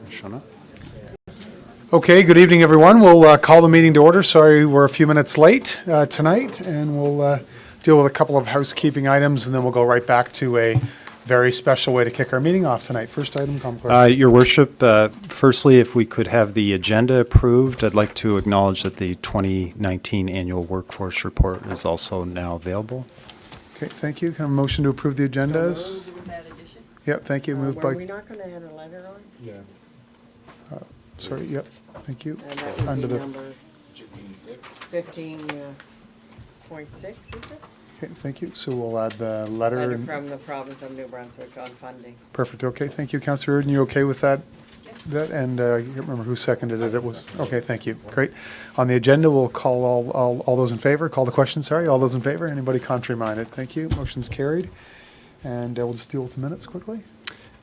Shona. Okay, good evening, everyone. We'll call the meeting to order. Sorry we're a few minutes late tonight, and we'll deal with a couple of housekeeping items, and then we'll go right back to a very special way to kick our meeting off tonight. First item, Your Worship, firstly, if we could have the agenda approved, I'd like to acknowledge that the 2019 Annual Workforce Report is also now available. Okay, thank you. Can I have a motion to approve the agendas? Yep, thank you. Moved by... Were we not going to add a letter on? Yeah. Sorry, yep, thank you. And that would Under be the... number 15.6, is it? Okay, thank you. So we'll add the letter. Letter and- from the province of New Brunswick on funding. Perfect. Okay, thank you, Councillor Erdon. You okay with that? That and I can't remember who seconded it. It was okay. Thank you. Great. On the agenda, we'll call all those in favor. Call the question. Sorry, all those in favor. Anybody contrary-minded? Thank you. Motion's carried. And we'll just deal with the minutes quickly.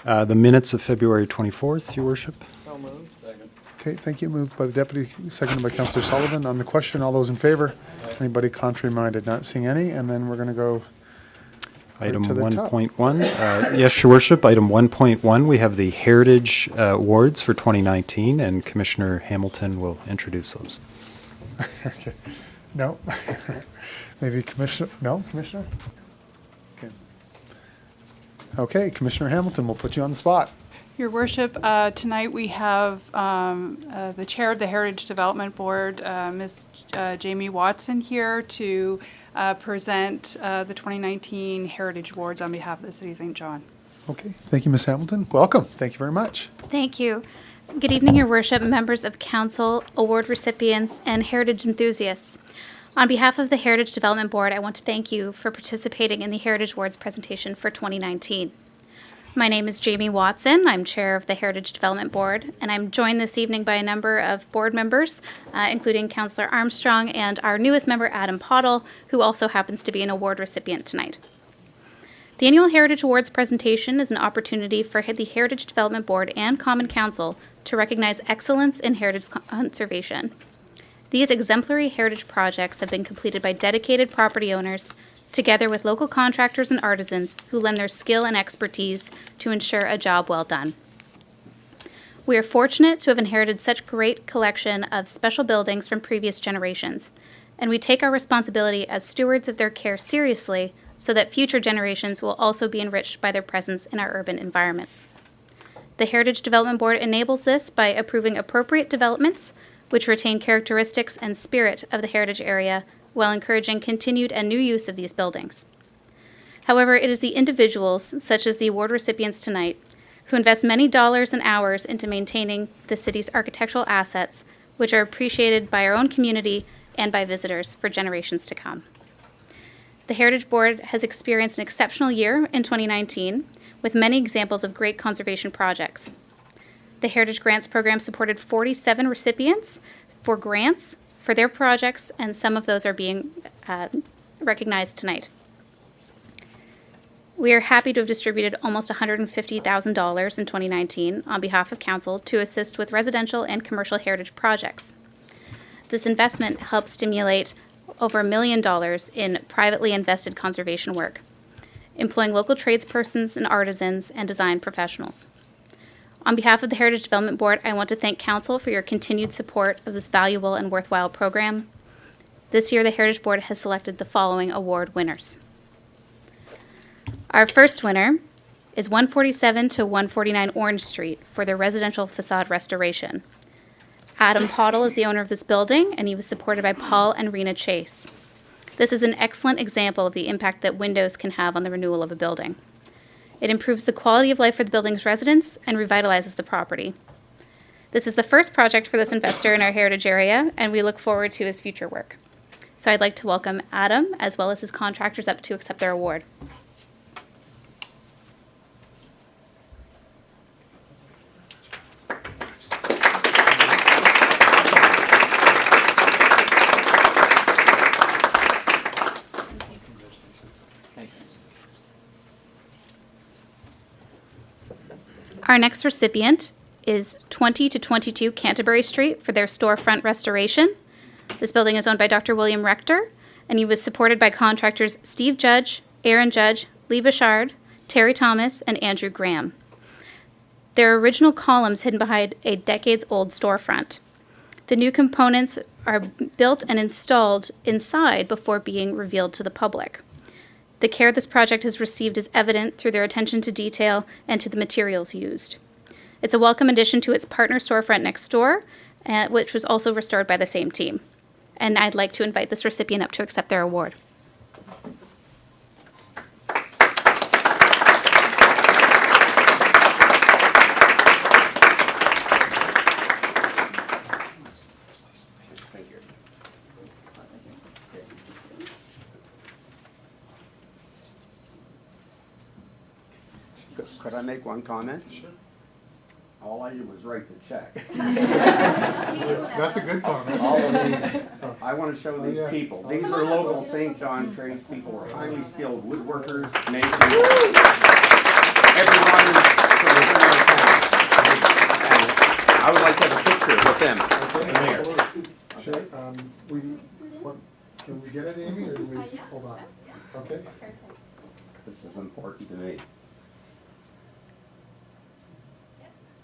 The minutes of February 24th, Your Worship. So moved. Second. Okay, thank you. Moved by the deputy, seconded by Councillor Sullivan. On the question, all those in favor. Anybody contrary-minded? Not seeing any. And then we're going to go. Item to the top. 1.1. Yes, Your Worship. Item 1.1, we have the Heritage Awards for 2019, and Commissioner Hamilton will introduce those. Okay. No. Maybe Commissioner. No, Commissioner. Okay. Okay, Commissioner Hamilton, we'll put you on the spot. Your Worship, tonight we have the Chair of the Heritage Development Board, Ms. Jamie Watson, here to present the 2019 Heritage Awards on behalf of the City of St. John. Okay, thank you, Ms. Hamilton. Welcome. Thank you very much. Thank you. Good evening, Your Worship, members of Council, award recipients, and heritage enthusiasts. On behalf of the Heritage Development Board, I want to thank you for participating in the Heritage Awards presentation for 2019. My name is Jamie Watson. I'm Chair of the Heritage Development Board, and I'm joined this evening by a number of board members, including Councillor Armstrong and our newest member, Adam Pottle, who also happens to be an award recipient tonight. The Annual Heritage Awards presentation is an opportunity for the Heritage Development Board and Common Council to recognize excellence in heritage conservation. These exemplary heritage projects have been completed by dedicated property owners, together with local contractors and artisans who lend their skill and expertise to ensure a job well done. We are fortunate to have inherited such great collection of special buildings from previous generations, and we take our responsibility as stewards of their care seriously so that future generations will also be enriched by their presence in our urban environment. The Heritage Development Board enables this by approving appropriate developments which retain characteristics and spirit of the heritage area while encouraging continued and new use of these buildings. However, it is the individuals, such as the award recipients tonight, who invest many dollars and hours into maintaining the city's architectural assets, which are appreciated by our own community and by visitors for generations to come. The Heritage Board has experienced an exceptional year in 2019, with many examples of great conservation projects. The Heritage Grants Program supported 47 recipients for grants for their projects, and some of those are being recognized tonight. We are happy to have distributed almost $150,000 in 2019 on behalf of Council to assist with residential and commercial heritage projects. This investment helps stimulate over $1 million in privately invested conservation work, employing local tradespersons and artisans and design professionals. On behalf of the Heritage Development Board, I want to thank Council for your continued support of this valuable and worthwhile program. This year, the Heritage Board has selected the following award winners. Our first winner is 147 to 149 Orange Street for their residential facade restoration. Adam Pottle is the owner of this building, and he was supported by Paul and Rena Chase. This is an excellent example of the impact that windows can have on the renewal of a building. It improves the quality of life for the building's residents and revitalizes the property. This is the first project for this investor in our heritage area, and we look forward to his future work. So I'd like to welcome Adam, as well as his contractors, up to accept their award. Our next recipient is 20 to 22 Canterbury Street for their storefront restoration. This building is owned by Dr. William Rector, and he was supported by contractors Steve Judge, Aaron Judge, Lee Bouchard, Terry Thomas, and Andrew Graham. There are original columns hidden behind a decades-old storefront. The new components are built and installed inside before being revealed to the public. The care this project has received is evident through their attention to detail and to the materials used. It's a welcome addition to its partner storefront next door, which was also restored by the same team. And I'd like to invite this recipient up to accept their award. Could I make one comment? Sure. All I did was write the check. That's a good comment. All of these, I want to show these yeah. people. These are local St. John tradespeople, are highly skilled woodworkers, masons, everyone from within our town. And I would like to have a picture with them. Okay, absolutely. Sure. Can we get it, Amy, or do we, hold on? Okay. This is important to me.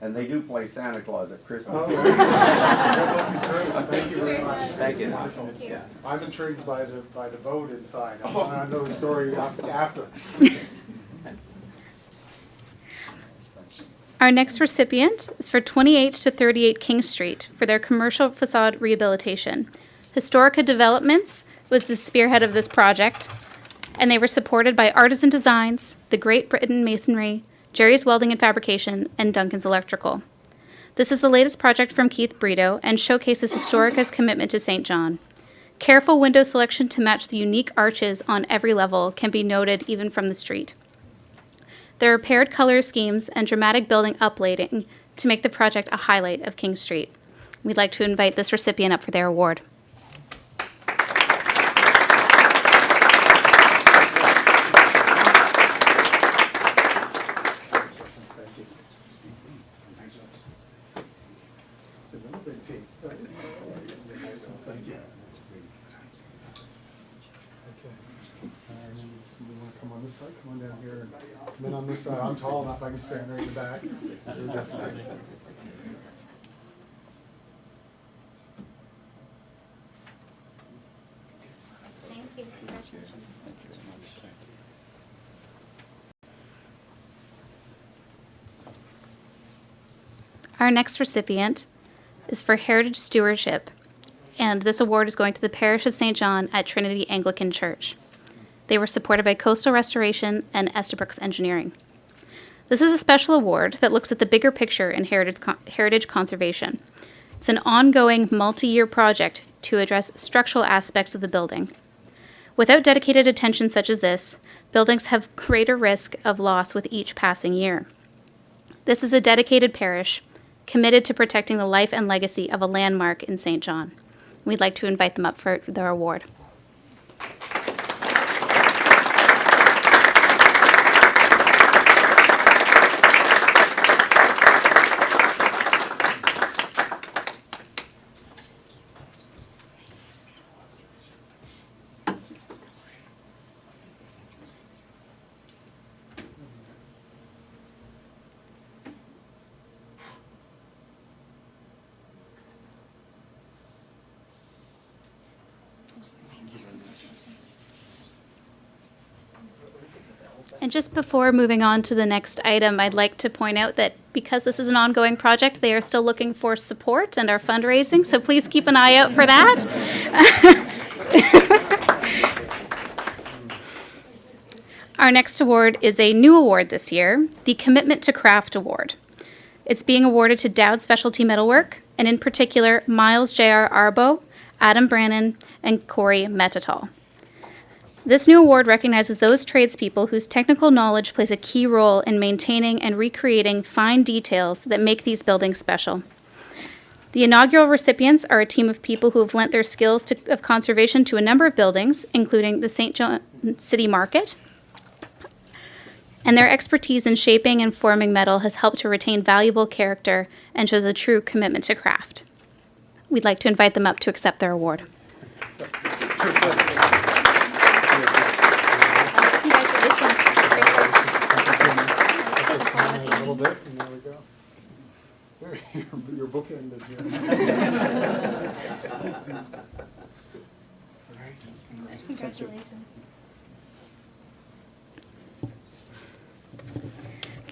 And they do play Santa Claus at Christmas. Oh, thank you very much. Thank you. Yeah. I'm intrigued by the vote inside. I want to know the story after. Our next recipient is for 28 to 38 King Street for their commercial facade rehabilitation. Historica Developments was the spearhead of this project, and they were supported by Artisan Designs, the Great Britain Masonry, Jerry's Welding and Fabrication, and Duncan's Electrical. This is the latest project from Keith Brito and showcases Historica's commitment to St. John. Careful window selection to match the unique arches on every level can be noted even from the street. There are paired color schemes and dramatic building uplating to make the project a highlight of King Street. We'd like to invite this recipient up for their award. Come on this side, come on down here. Come in on this side. I'm tall enough, I can stand right in the back. Our next recipient is for Heritage Stewardship, and this award is going to the Parish of St. John at Trinity Anglican Church. They were supported by Coastal Restoration and Estabrooks Engineering. This is a special award that looks at the bigger picture in heritage conservation. It's an ongoing multi-year project to address structural aspects of the building. Without dedicated attention such as this, buildings have greater risk of loss with each passing year. This is a dedicated parish committed to protecting the life and legacy of a landmark in St. John. We'd like to invite them up for their award. And just before moving on to the next item, I'd like to point out that because this is an ongoing project, they are still looking for support and are fundraising, so please keep an eye out for that. Our next award is a new award this year, the Commitment to Craft Award. It's being awarded to Dowd Specialty Metalwork, and in particular, Miles J.R. Arbo, Adam Brannon, and Corey Metatal. This new award recognizes those tradespeople whose technical knowledge plays a key role in maintaining and recreating fine details that make these buildings special. The inaugural recipients are a team of people who have lent their skills of conservation to a number of buildings, including the St. John City Market, and their expertise in shaping and forming metal has helped to retain valuable character and shows a true commitment to craft. We'd like to invite them up to accept their award. A little bit, and there we go. Your book ended here.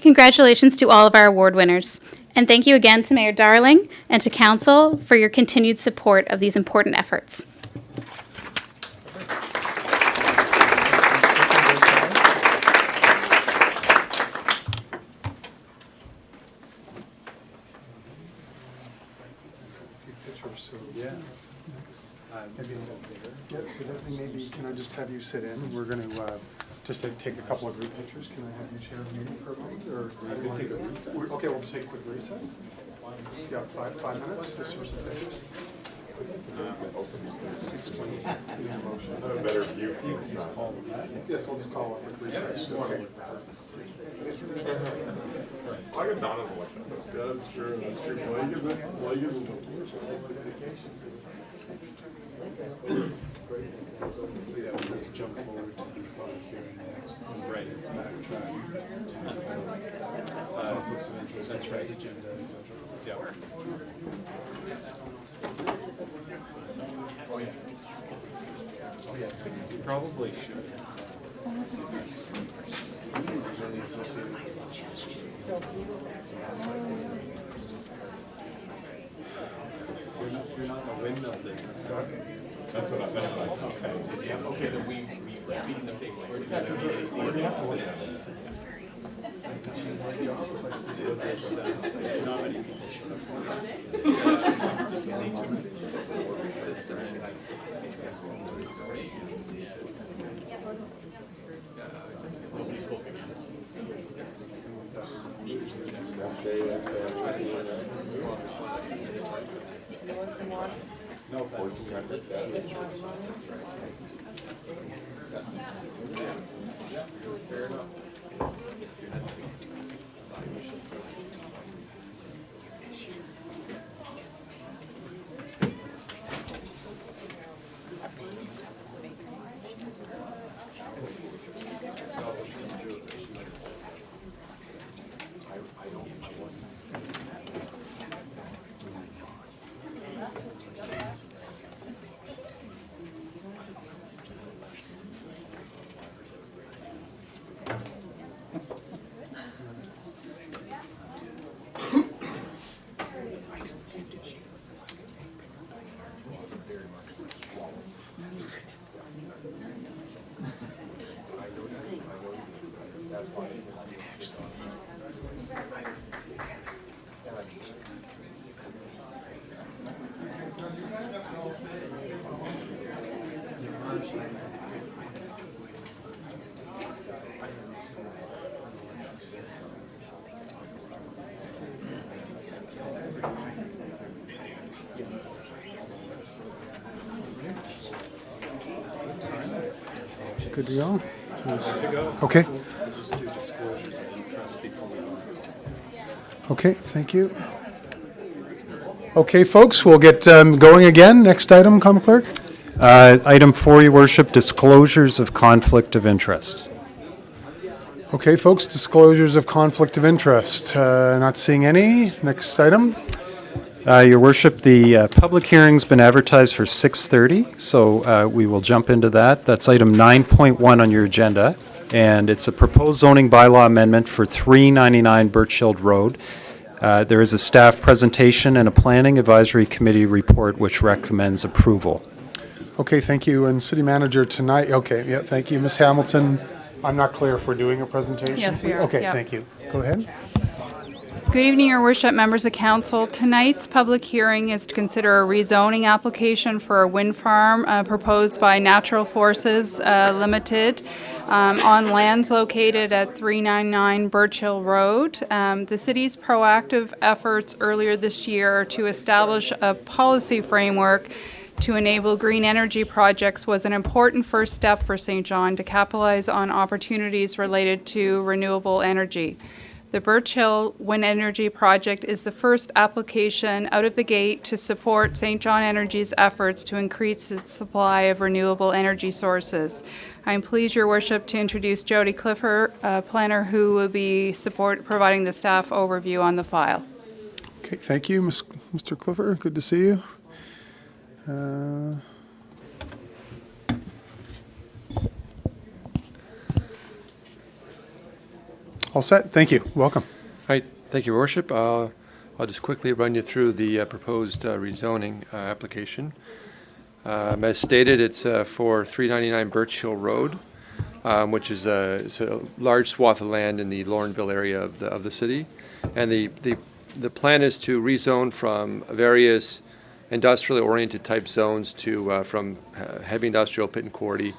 Congratulations to all of our award winners. And thank you again to Mayor Darling and to Council for your continued support of these important efforts. So definitely maybe, can I just have you sit in? We're going to just take a couple of group pictures. Can I have you share the meeting for a moment? Or take a recess? Okay, we'll just take a quick recess. You got 5 minutes just for some pictures? A better view. Yes, we'll just call it a quick recess. Okay. I got Donna's election. Yeah, that's true. That's true. Well, he gives it. So yeah, we have to jump forward to the public hearing next. Right. Conflicts of interest. That's right. Agenda, et cetera. Yeah. You probably should. You're not in the windmill business. That's what I thought. Okay, then we speak in the same language. Good to go? Okay. Okay, thank you. Okay, folks, we'll get going again. Next item, Common Clerk. Item 4, Your Worship, disclosures of conflict of interest. Okay, folks, disclosures of conflict of interest. Not seeing any. Next item. Your Worship, the public hearing's been advertised for 6:30, so we will jump into that. That's item 9.1 on your agenda, and it's a proposed zoning bylaw amendment for 399 Birch Road. There is a staff presentation and a planning advisory committee report which recommends approval. Okay, thank you. And City Manager tonight. Okay, yeah, thank you. Ms. Hamilton, I'm not clear if we're doing a presentation. Yes, we are. Okay, Yep. thank you. Go ahead. Good evening, Your Worship, members of council. Tonight's public hearing is to consider a rezoning application for a wind farm proposed by Natural Forces Limited on lands located at 399 Birch Hill Road. The city's proactive efforts earlier this year to establish a policy framework to enable green energy projects was an important first step for St. John to capitalize on opportunities related to renewable energy. The Birch Hill Wind Energy Project is the first application out of the gate to support St. John Energy's efforts to increase its supply of renewable energy sources. I am pleased, Your Worship, to introduce Jody Clifford, planner, who will be providing the staff overview on the file. Okay, thank you, Mr. Clifford. Good to see you. All set. Thank you. Welcome. Hi, thank you, Your Worship. I'll just quickly run you through the proposed rezoning application. As stated, it's for 399 Birch Hill Road, which is it's a large swath of land in the Laurenville area of the city. And the plan is to rezone from various industrially oriented type zones to from heavy industrial, pit and quarry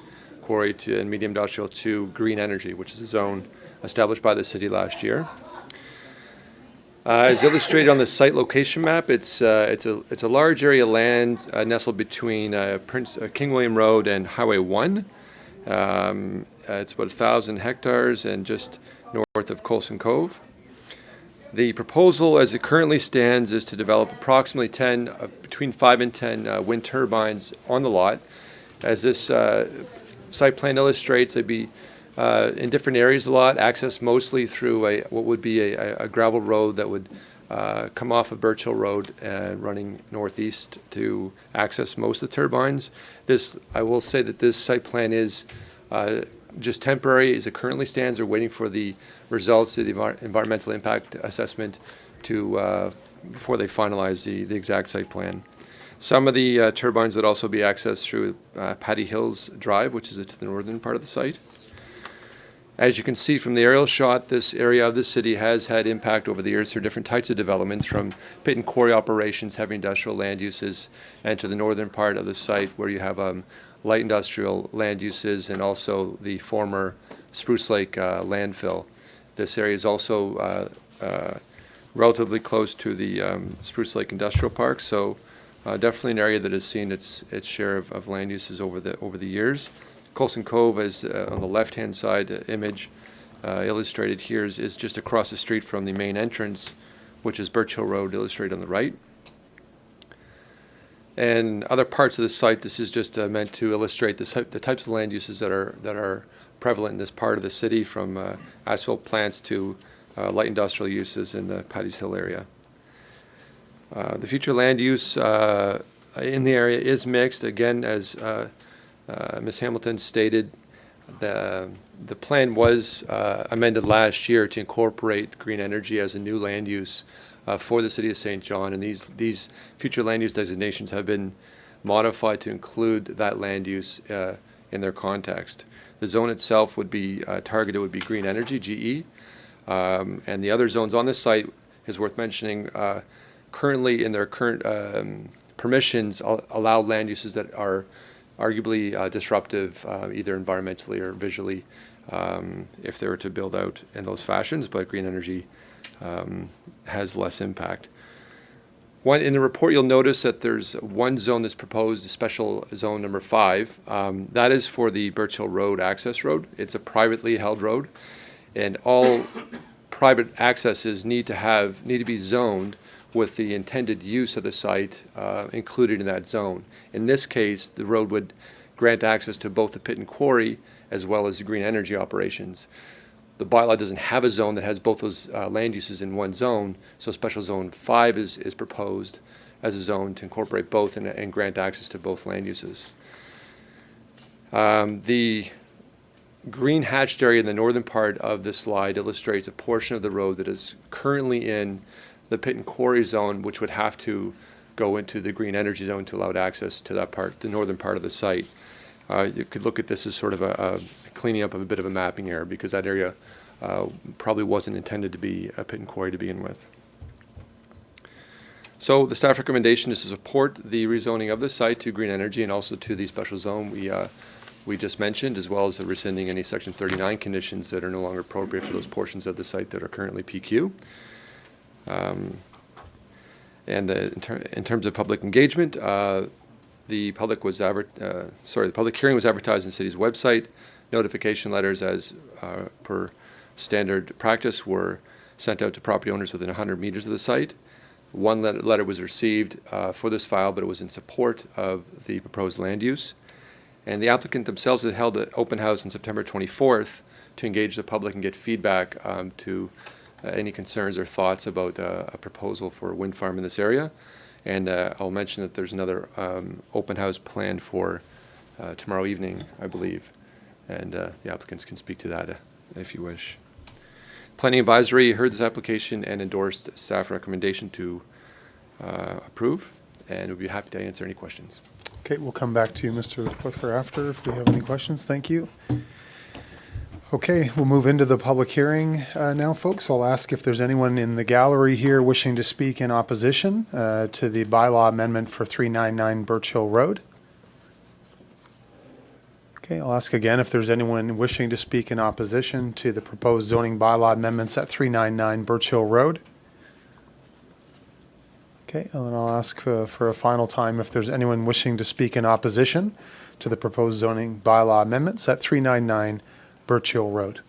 to and medium industrial to green energy, which is a zone established by the city last year. As illustrated on the site location map, it's a large area of land nestled between King William Road and Highway 1. It's about 1,000 hectares and just north of Coulson Cove. The proposal, as it currently stands, is to develop approximately between 5 and 10 wind turbines on the lot. As this site plan illustrates, they'd be in different areas of the lot, accessed mostly through what would be a gravel road that would come off of Birch Hill Road and running northeast to access most of the turbines. I will say that this site plan is just temporary as it currently stands. They're waiting for the results of the environmental impact assessment before they finalize the exact site plan. Some of the turbines would also be accessed through Paddy Hills Drive, which is to the northern part of the site. As you can see from the aerial shot, this area of the city has had impact over the years through different types of developments, from pit and quarry operations, heavy industrial land uses, and to the northern part of the site where you have light industrial land uses and also the former Spruce Lake landfill. This area is also relatively close to the Spruce Lake Industrial Park, so definitely an area that has seen its share of land uses over the years. Coulson Cove, as on the left-hand side image illustrated here, is just across the street from the main entrance, which is Birch Hill Road, illustrated on the right. And other parts of the site, this is just meant to illustrate the types of land uses that are prevalent in this part of the city, from asphalt plants to light industrial uses in the Paddy's Hill area. The future land use in the area is mixed. Again, as Ms. Hamilton stated, the plan was amended last year to incorporate green energy as a new land use for the city of St. John, and these future land use designations have been modified to include that land use in their context. The zone itself would be targeted would be green energy, GE, and the other zones on this site is worth mentioning. Currently, in their current permissions, allow land uses that are arguably disruptive, either environmentally or visually, if they were to build out in those fashions, but green energy has less impact. In the report, you'll notice that there's one zone that's proposed, special zone number 5. That is for the Birch Hill Road access road. It's a privately held road, and all private accesses need to be zoned with the intended use of the site included in that zone. In this case, the road would grant access to both the pit and quarry as well as the green energy operations. The bylaw doesn't have a zone that has both those land uses in one zone, so special zone 5 is proposed as a zone to incorporate both and grant access to both land uses. The green hatched area in the northern part of this slide illustrates a portion of the road that is currently in the pit and quarry zone, which would have to go into the green energy zone to allow access to that part, the northern part of the site. You could look at this as sort of a cleaning up of a bit of a mapping error, because that area probably wasn't intended to be a pit and quarry to begin with. So the staff recommendation is to support the rezoning of the site to green energy and also to the special zone we just mentioned, as well as rescinding any Section 39 conditions that are no longer appropriate for those portions of the site that are currently PQ. And in terms of public engagement, the public hearing was advertised in the city's website. Notification letters, as per standard practice, were sent out to property owners within 100 meters of the site. One letter was received for this file, but it was in support of the proposed land use. And the applicant themselves had held an open house on September 24th to engage the public and get feedback to any concerns or thoughts about a proposal for a wind farm in this area. And I'll mention that there's another open house planned for tomorrow evening, I believe. And the applicants can speak to that if you wish. Planning Advisory heard this application and endorsed staff recommendation to approve, and we'll be happy to answer any questions. Okay, we'll come back to you, Mr. Clifford, after if we have any questions. Thank you. Okay, we'll move into the public hearing now, folks. I'll ask if there's anyone in the gallery here wishing to speak in opposition to the bylaw amendment for 399 Birch Hill Road. Okay, I'll ask again if there's anyone wishing to speak in opposition to the proposed zoning bylaw amendments at 399 Birch Hill Road. Okay, and then I'll ask for a final time if there's anyone wishing to speak in opposition to the proposed zoning bylaw amendments at 399 Birch Hill Road.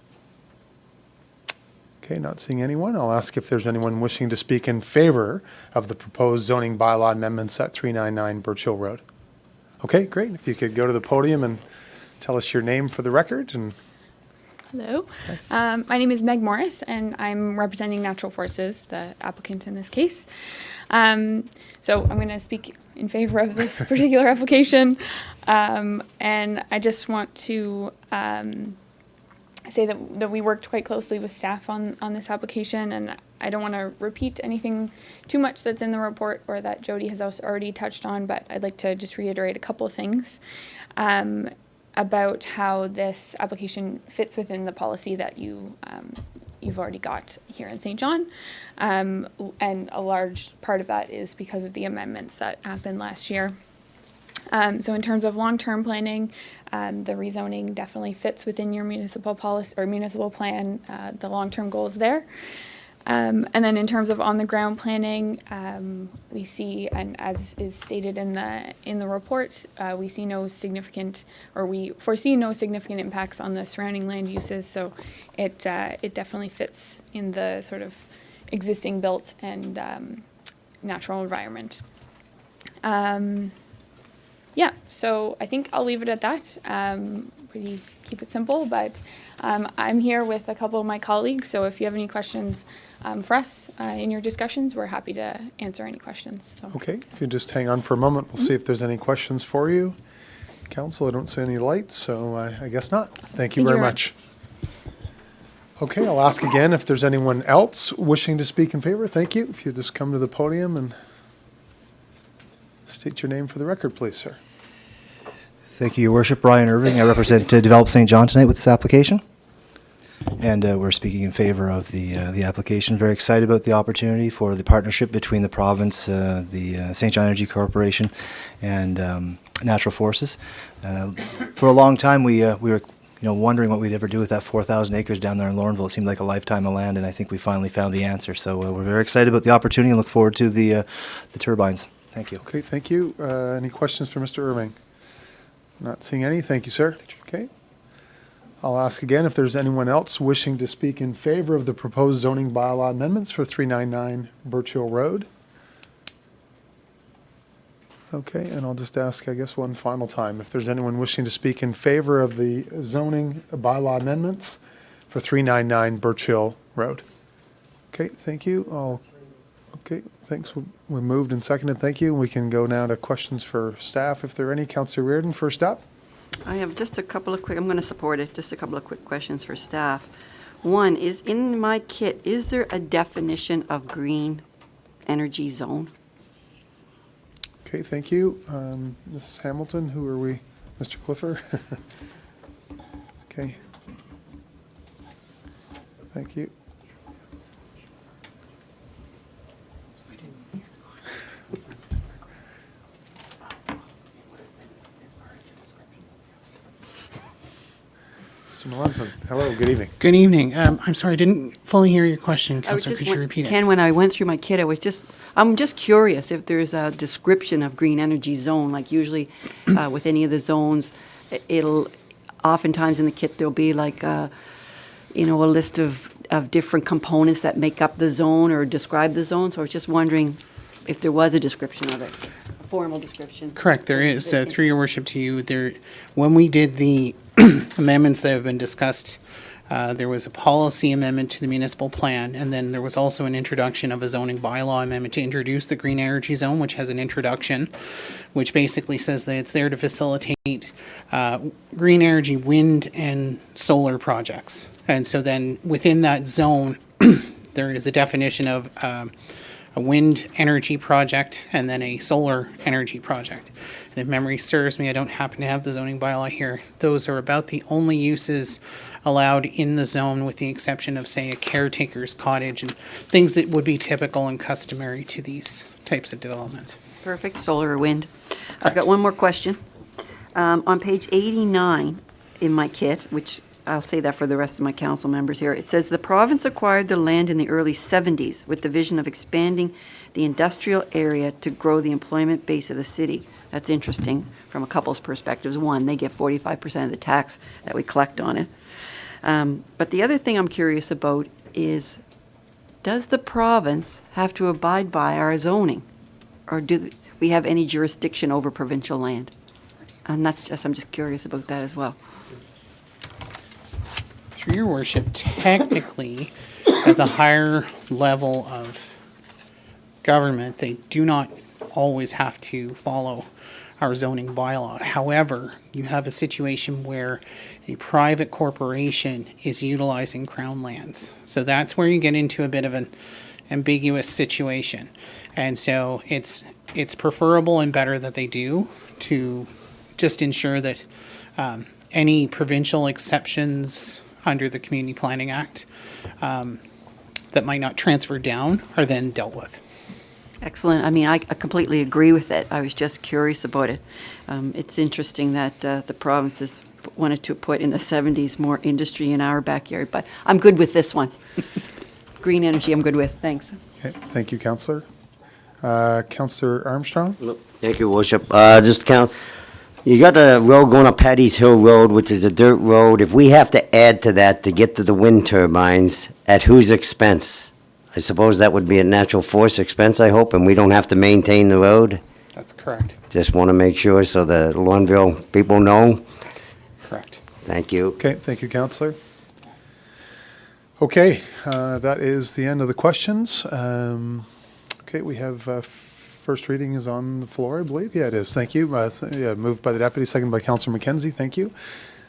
Okay, not seeing anyone. I'll ask if there's anyone wishing to speak in favor of the proposed zoning bylaw amendments at 399 Birch Hill Road. Okay, great. If you could go to the podium and tell us your name for the record. And hello. My name is Meg Morris, and I'm representing Natural Forces, the applicant in this case. So I'm going to speak in favor of this particular application. And I just want to say that we worked quite closely with staff on this application, and I don't want to repeat anything too much that's in the report or that Jody has also already touched on, but I'd like to just reiterate a couple of things about how this application fits within the policy that you've already got here in St. John. And a large part of that is because of the amendments that happened last year. So in terms of long-term planning, the rezoning definitely fits within your municipal policy or municipal plan, the long-term goals there. And then in terms of on-the-ground planning, we see, and as is stated in the report, we see no significant, or we foresee no significant impacts on the surrounding land uses. So it definitely fits in the sort of existing built and natural environment. Yeah, so I think I'll leave it at that. Pretty keep it simple, but I'm here with a couple of my colleagues, so if you have any questions for us in your discussions, we're happy to answer any questions. So. okay, if you just hang on for a moment, we'll see if there's any questions for you. Council, I don't see any lights, so I guess not. Awesome. Thank you very much. Okay, I'll ask again if there's anyone else wishing to speak in favor. Thank you. If you just come to the podium and state your name for the record, please, sir. Thank you, Your Worship. Brian Irving. I represent Develop St. John tonight with this application. And we're speaking in favor of the application. Very excited about the opportunity for the partnership between the province, the St. John Energy Corporation, and Natural Forces. For a long time, we were wondering what we'd ever do with that 4,000 acres down there in Laurenville. It seemed like a lifetime of land, and I think we finally found the answer. So we're very excited about the opportunity and look forward to the turbines. Thank you. Okay, thank you. Any questions for Mr. Irving? Not seeing any. Thank you, sir. Okay. I'll ask again if there's anyone else wishing to speak in favor of the proposed zoning bylaw amendments for 399 Birch Hill Road. Okay, and I'll just ask, I guess, one final time if there's anyone wishing to speak in favor of the zoning bylaw amendments for 399 Birch Hill Road. Okay, thank you. Okay, thanks. We moved and seconded. Thank you. We can go now to questions for staff if there are any. Councillor Reardon, first up. I have just a couple of quick, I'm going to support it, just a couple of quick questions for staff. One is, in my kit, is there a definition of green energy zone? Okay, thank you. Ms. Hamilton, who are we? Mr. Clifford? Okay. Thank you. Mr. Melanson, hello, good evening. Good evening. I'm sorry, I didn't fully hear your question, Councillor. Could you repeat it? Ken, when I went through my kit, I'm just curious if there's a description of green energy zone, like usually with any of the zones, it'll, oftentimes in the kit, there'll be like a list of different components that make up the zone or describe the zone. So I was just wondering if there was a description of it, a formal description. Correct, there is. Through your worship to you, when we did the amendments that have been discussed There was a policy amendment to the municipal plan, and then there was also an introduction of a zoning bylaw amendment to introduce the green energy zone, which has an introduction, which basically says that it's there to facilitate green energy wind and solar projects. And so then within that zone, there is a definition of a wind energy project and then a solar energy project. And if memory serves me, I don't happen to have the zoning bylaw here. Those are about the only uses allowed in the zone, with the exception of, say, a caretaker's cottage and things that would be typical and customary to these types of developments. Perfect, solar or wind. I've got one more question. On page 89 in my kit, which I'll say that for the rest of my council members here, it says the province acquired the land in the early 70s with the vision of expanding the industrial area to grow the employment base of the city. That's interesting from a couple's perspectives. One, they get 45% of the tax that we collect on it. But the other thing I'm curious about is, does the province have to abide by our zoning? Or do we have any jurisdiction over provincial land? And I'm just curious about that as well. Through your worship, technically, as a higher level of government, they do not always have to follow our zoning bylaw. However, you have a situation where a private corporation is utilizing crown lands. So that's where you get into a bit of an ambiguous situation. And so it's preferable and better that they do, to just ensure that any provincial exceptions under the Community Planning Act that might not transfer down are then dealt with. Excellent. I mean, I completely agree with it. I was just curious about it. It's interesting that the province has wanted to put in the 70s more industry in our backyard, but I'm good with this one. Green energy, I'm good with. Thanks. Okay, thank you, Councillor. Councillor Armstrong? Thank you, Worship. Just count. You got a road going up Paddy's Hill Road, which is a dirt road. If we have to add to that to get to the wind turbines, at whose expense? I suppose that would be a natural force expense, I hope, and we don't have to maintain the road? That's correct. Just want to make sure so the Lornville people know. Correct. Thank you. Okay, thank you, Councillor. Okay, that is the end of the questions. Okay, we have first reading is on the floor, I believe. Yeah, it is. Thank you. Yeah, moved by the deputy, seconded by Councillor McKenzie. Thank you.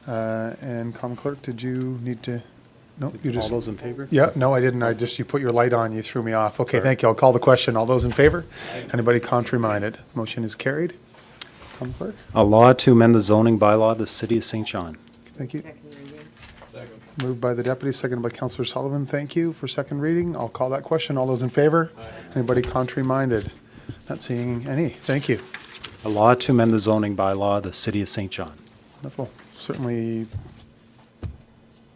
And Common Clerk, did you need to? No, you just. All those in favor? Yeah, no, I didn't. You put your light on, you threw me off. Okay, thank you. I'll call the question. All those in favor? Anybody contrary-minded? Motion is carried. Common Clerk? A law to amend the zoning bylaw of the City of St. John. Thank you. Second reading. Moved by the deputy, seconded by Councillor Sullivan. Thank you for second reading. I'll call that question. All those in favor? Anybody contrary-minded? Not seeing any. Thank you. A law to amend the zoning bylaw of the City of St. John. Wonderful. Certainly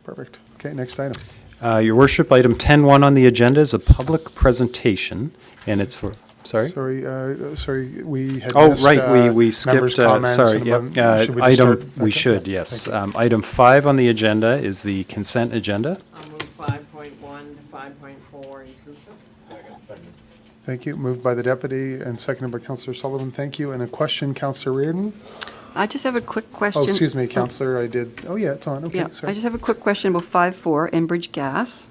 perfect. Okay, next item. Your Worship, item 10.1 on the agenda is a public presentation, and it's for, sorry? Sorry, we had Oh, missed, right, we members' skipped, comments sorry, and yep. should we just Item, start? we Okay. should, yes. Item 5 on the agenda is the consent agenda. I'll move 5.1 to 5.4 inclusive. Thank you. Moved by the deputy and seconded by Councillor Sullivan. Thank you. And a question, Councillor Reardon? I just have a quick question. Oh, excuse me, Councillor, I did, oh yeah, it's on, okay, Yeah, sorry. I just have a quick question about 5.4, Enbridge Gas.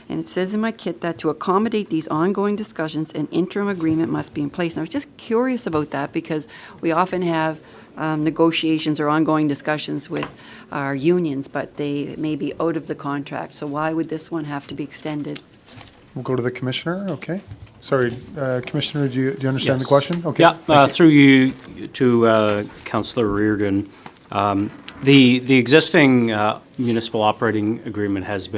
And it says in my kit that to accommodate these ongoing discussions, an interim agreement must be in place. And I was just curious about that because we often have negotiations or ongoing discussions with our unions, but they may be out of the contract. So why would this one have to be extended? We'll go to the Commissioner, okay. Sorry, Commissioner, do you understand the Yes. question? Okay. Yeah, thank you. through you to Councillor Reardon. The existing municipal operating agreement has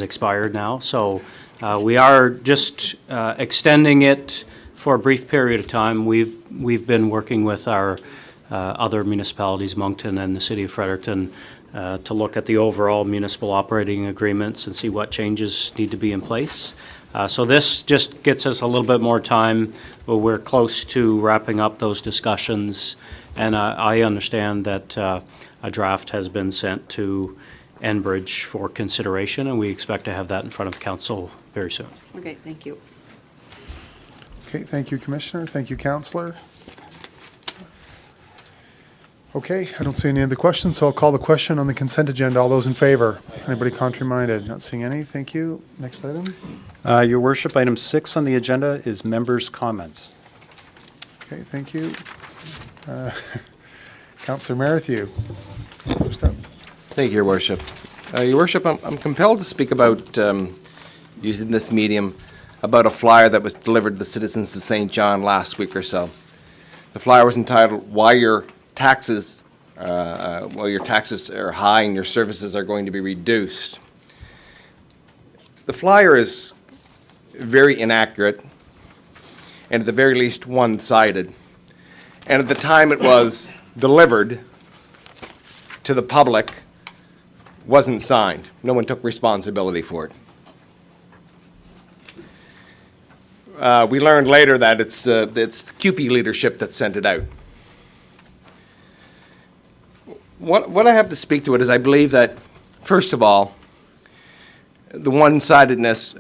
expired now, so we are just extending it for a brief period of time. We've been working with our other municipalities, Moncton and the City of Fredericton, to look at the overall municipal operating agreements and see what changes need to be in place. So this just gets us a little bit more time, but we're close to wrapping up those discussions. And I understand that a draft has been sent to Enbridge for consideration, and we expect to have that in front of council very soon. Okay, thank you. Okay, thank you, Commissioner. Thank you, Councillor. Okay, I don't see any other questions, so I'll call the question on the consent agenda. All those in favor? Anybody contrary-minded? Not seeing any. Thank you. Next item. Your worship, item 6 on the agenda is members' comments. Okay, thank you. Councillor Merrithew. First up. Thank you, Your Worship. Your Worship, I'm compelled to speak about, using this medium, about a flyer that was delivered to the citizens of St. John last week or so. The flyer was entitled, Why Your Taxes Are High and Your Services Are Going to Be Reduced. The flyer is very inaccurate and at the very least one-sided. And at the time it was delivered to the public, wasn't signed. No one took responsibility for it. We learned later that it's CUPE leadership that sent it out. What I have to speak to it is I believe that, first of all, the one-sidedness,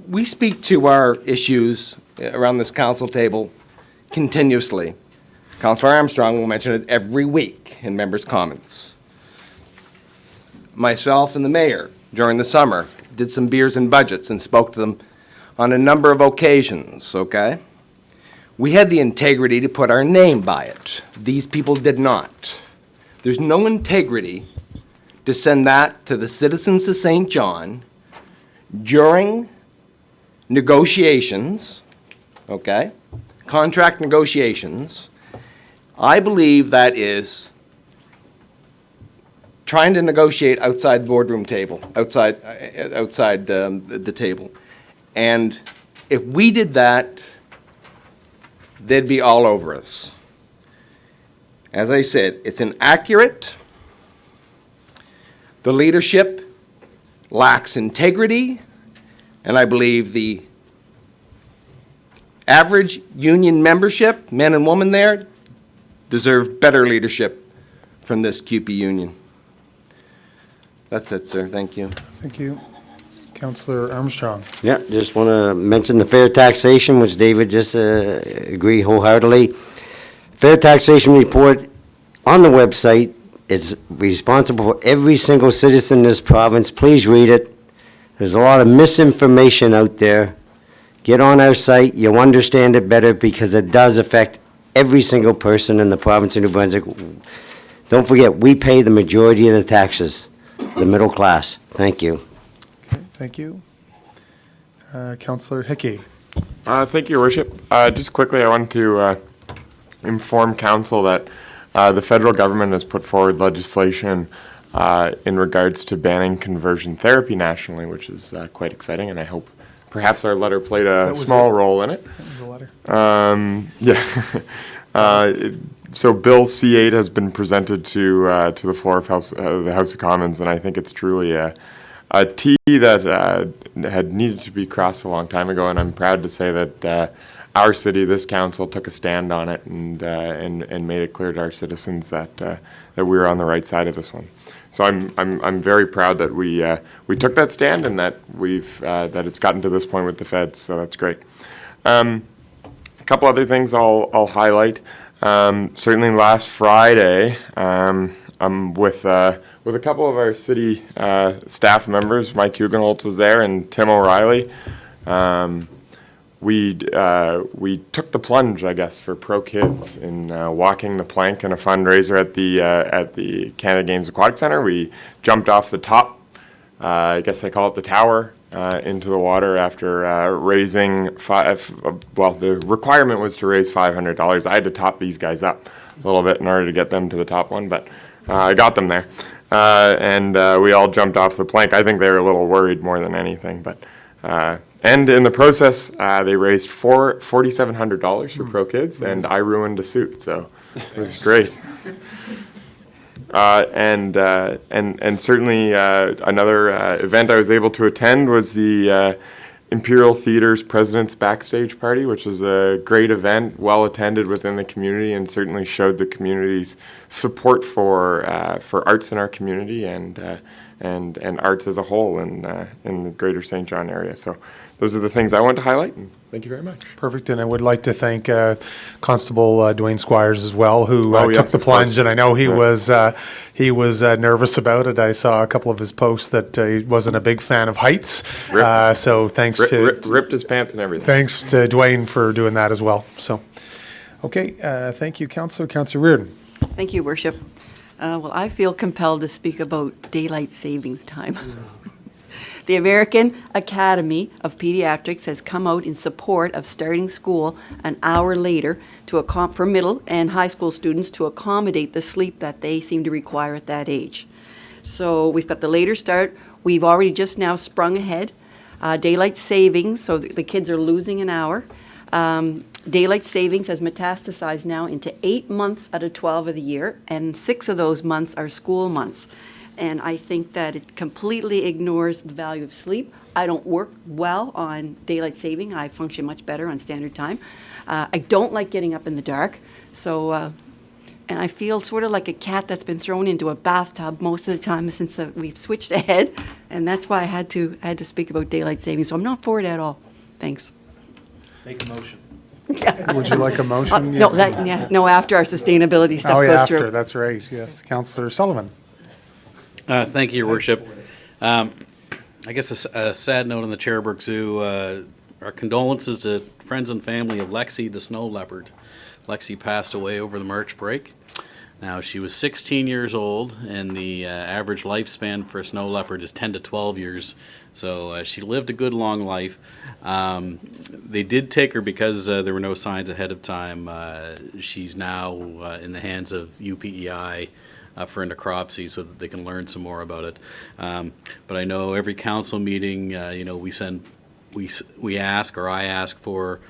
we speak to our issues around this council table continuously. Councillor Armstrong will mention it every week in members' comments. Myself and the mayor, during the summer, did some beers and budgets and spoke to them on a number of occasions, okay? We had the integrity to put our name by it. These people did not. There's no integrity to send that to the citizens of St. John during negotiations, okay? Contract negotiations. I believe that is trying to negotiate outside the boardroom table, outside the table. And if we did that, they'd be all over us. As I said, it's inaccurate. The leadership lacks integrity, and I believe the average union membership, men and women there, deserve better leadership from this CUPE union. That's it, sir. Thank you. Thank you. Councillor Armstrong. Yeah, just want to mention the fair taxation, which David just agreed wholeheartedly. Fair taxation report on the website. It's responsible for every single citizen in this province. Please read it. There's a lot of misinformation out there. Get on our site. You'll understand it better because it does affect every single person in the province of New Brunswick. Don't forget, we pay the majority of the taxes, the middle class. Thank you. Okay, thank you. Councillor Hickey. Thank you, Your Worship. Just quickly, I want to inform Council that the federal government has put forward legislation in regards to banning conversion therapy nationally, which is quite exciting, and I hope perhaps our letter played a small role in it. That was a letter. Yeah. So Bill C8 has been presented to the floor of the House of Commons, and I think it's truly a T that had needed to be crossed a long time ago, and I'm proud to say that our city, this council, took a stand on it and made it clear to our citizens that we were on the right side of this one. So I'm very proud that we took that stand and that that it's gotten to this point with the feds. So that's great. A couple other things I'll highlight. Certainly last Friday, I'm with a couple of our city staff members. Mike Hugenholtz was there and Tim O'Reilly. We took the plunge, I guess, for Pro Kids in walking the plank in a fundraiser at the Canada Games Aquatic Center. We jumped off the top, I guess they call it the tower, into the water after raising the requirement was to raise $500. I had to top these guys up a little bit in order to get them to the top one, but I got them there. And we all jumped off the plank. I think they were a little worried more than anything, but and in the process, they raised $4,700 for Pro Kids, and I ruined a suit, so it was great. And certainly another event I was able to attend was the Imperial Theatre's President's Backstage Party, which was a great event, well attended within the community, and certainly showed the community's support for arts in our community, and and arts as a whole in the greater St. John area. So those are the things I want to highlight, and thank you very much. Perfect, and I would like to thank Constable Dwayne Squires as well, who Oh, took yes, the of course. plunge, and I know he Yeah. was nervous about it. I saw a couple of his posts that he wasn't a big fan of heights, so thanks to Ripped his pants and everything. thanks to Dwayne for doing that as well. So, okay, thank you, Councillor Reardon. Thank you, Worship. Well, I feel compelled to speak about daylight savings time. The American Academy of Pediatrics has come out in support of starting school an hour later for middle and high school students to accommodate the sleep that they seem to require at that age. So we've got the later start. We've already just now sprung ahead. Daylight savings, so the kids are losing an hour. Daylight savings has metastasized now into 8 months out of 12 of the year, and 6 of those months are school months. And I think that it completely ignores the value of sleep. I don't work well on daylight saving. I function much better on standard time. I don't like getting up in the dark. So, and I feel sort of like a cat that's been thrown into a bathtub most of the time since we've switched ahead. And that's why I had to speak about daylight saving. So I'm not for it at all. Thanks. Make a motion. Would you like a motion? No, Yes. no, after our sustainability stuff Oh, yeah, goes after, through. that's right, yes. Councillor Sullivan. Thank you, Your Worship. I guess a sad note on the Cherrybrook Zoo. Our condolences to friends and family of Lexi, the snow leopard. Lexi passed away over the March break. Now, she was 16 years old, and the average lifespan for a snow leopard is 10 to 12 years. So she lived a good, long life. They did take her because there were no signs ahead of time. She's now in the hands of UPEI for a necropsy so that they can learn some more about it. But I know every council meeting, we ask, or I ask for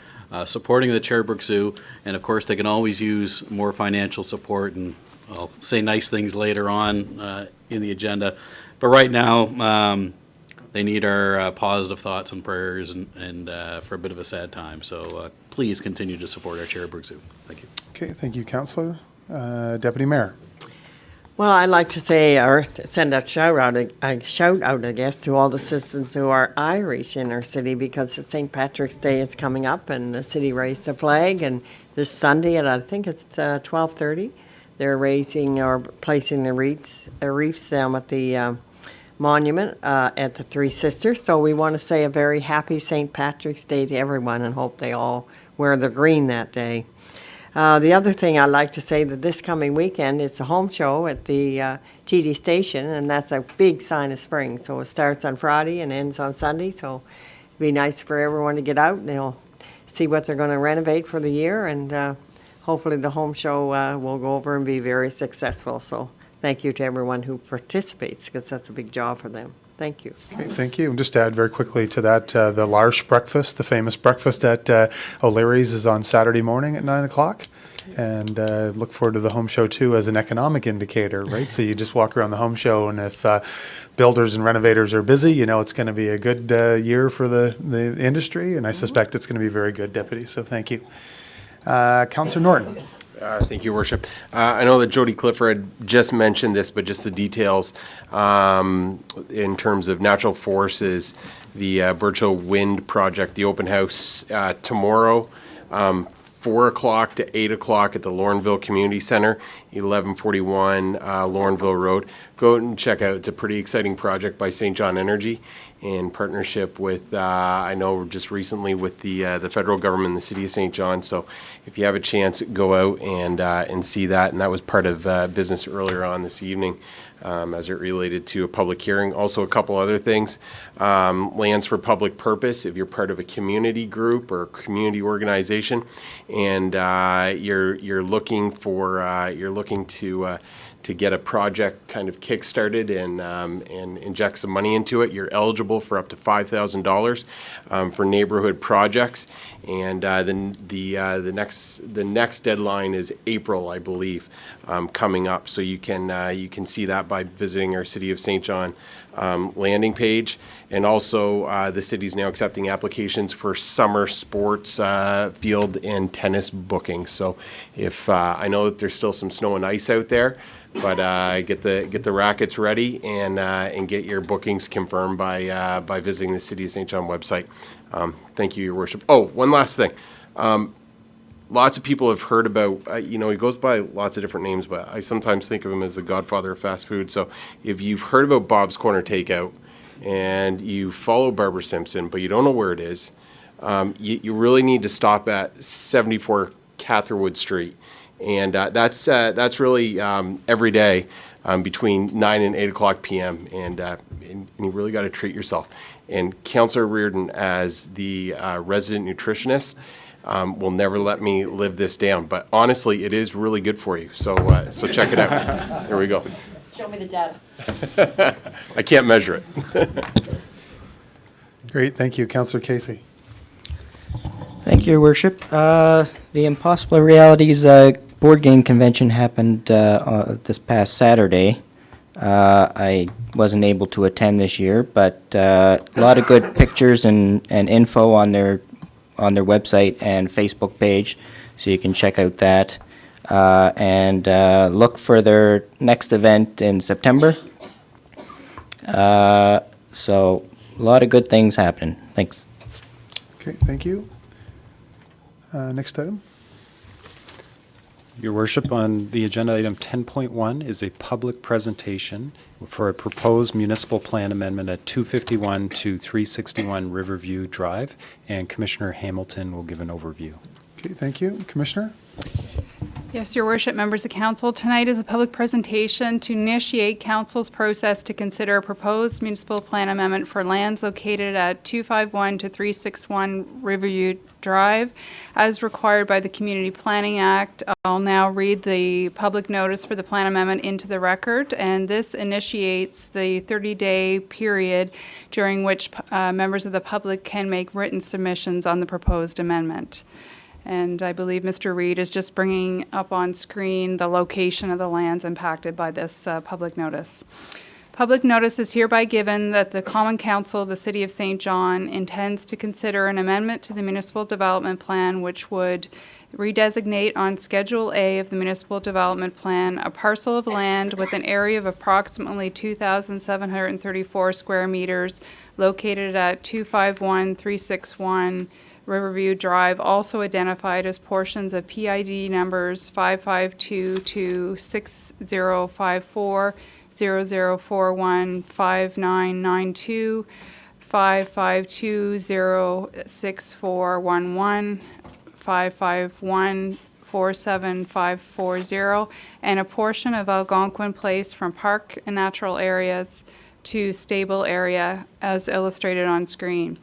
supporting the Cherrybrook Zoo, and of course they can always use more financial support, and I'll say nice things later on in the agenda. But right now, they need our positive thoughts and prayers, and for a bit of a sad time. So please continue to support our Cherrybrook Zoo. Thank you. Okay, thank you, Councillor. Deputy Mayor. Well, I'd like to say, or send a shout out, I guess, to all the citizens who are Irish in our city, because St. Patrick's Day is coming up and the city raised the flag, and this Sunday at, I think it's 12:30, they're raising or placing the wreaths down at the monument at the Three Sisters. So we want to say a very happy St. Patrick's Day to everyone and hope they all wear the green that day. The other thing I'd like to say that this coming weekend, it's a home show at the TD station, and that's a big sign of spring. So it starts on Friday and ends on Sunday, so it'd be nice for everyone to get out and they'll see what they're going to renovate for the year, and hopefully the home show will go over and be very successful. So thank you to everyone who participates, because that's a big job for them. Thank you. Okay, thank you. And just to add very quickly to that, the L'Arche breakfast, the famous breakfast at O'Leary's, is on Saturday morning at 9 o'clock. And look forward to the home show too as an economic indicator, right? So you just walk around the home show, and if builders and renovators are busy, you know it's going to be a good year for the industry, and I suspect it's going to be very good, Deputy. So thank you. Councillor Norton. Thank you, Worship. I know that Jody Clifford just mentioned this, but just the details in terms of natural forces, the Birchill Wind Project, the open house tomorrow, 4 o'clock to 8 o'clock at the Laurenville Community Center, 1141 Laurenville Road. Go out and check out. It's a pretty exciting project by St. John Energy in partnership with, I know just recently with the federal government and the city of St. John. So if you have a chance, go out and see that. And that was part of business earlier on this evening as it related to a public hearing. Also, a couple other things. Lands for public purpose. If you're part of a community group or community organization, and you're looking to get a project kind of kick-started and inject some money into it, you're eligible for up to $5,000 for neighborhood projects. And then the next deadline is April, I believe, coming up. So you can see that by visiting our City of St. John landing page. And also, the city's now accepting applications for summer sports field and tennis bookings. So if I know that there's still some snow and ice out there, but get the rackets ready and get your bookings confirmed by visiting the City of St. John website. Thank you, Your Worship. Oh, one last thing. Lots of people have heard about, he goes by lots of different names, but I sometimes think of him as the godfather of fast food. So if you've heard about Bob's Corner Takeout and you follow Barbara Simpson, but you don't know where it is, you really need to stop at 74 Catherwood Street. And that's really every day between 9 and 8 o'clock p.m. And you really got to treat yourself. And Councillor Reardon, as the resident nutritionist, will never let me live this down. But honestly, it is really good for you. So check it out. There we go. Show me the data. I can't measure it. Great, thank you. Councillor Casey. Thank you, Your Worship. The Impossible Realities board game convention happened this past Saturday. I wasn't able to attend this year, but a lot of good pictures and info on their website and Facebook page, so you can check out that. And look for their next event in September. So a lot of good things happening. Thanks. Okay, thank you. Next item. Your Worship, on the agenda item 10.1 is a public presentation for a proposed municipal plan amendment at 251 to 361 Riverview Drive, and Commissioner Hamilton will give an overview. Okay, thank you. Commissioner? Yes, Your Worship, members of council, tonight is a public presentation to initiate council's process to consider a proposed municipal plan amendment for lands located at 251 to 361 Riverview Drive, as required by the Community Planning Act. I'll now read the public notice for the plan amendment into the record, and this initiates the 30-day period during which members of the public can make written submissions on the proposed amendment. And I believe Mr. Reed is just bringing up on screen the location of the lands impacted by this public notice. Public notice is hereby given that the Common Council of the City of St. John intends to consider an amendment to the Municipal Development Plan which would redesignate on Schedule A of the Municipal Development Plan a parcel of land with an area of approximately 2,734 square meters located at 251-361 Riverview Drive, also identified as portions of PID numbers 552 6054, 0041 5992, 552 06411, 551 47540, and a portion of Algonquin Place from park and natural areas to stable area as illustrated on screen,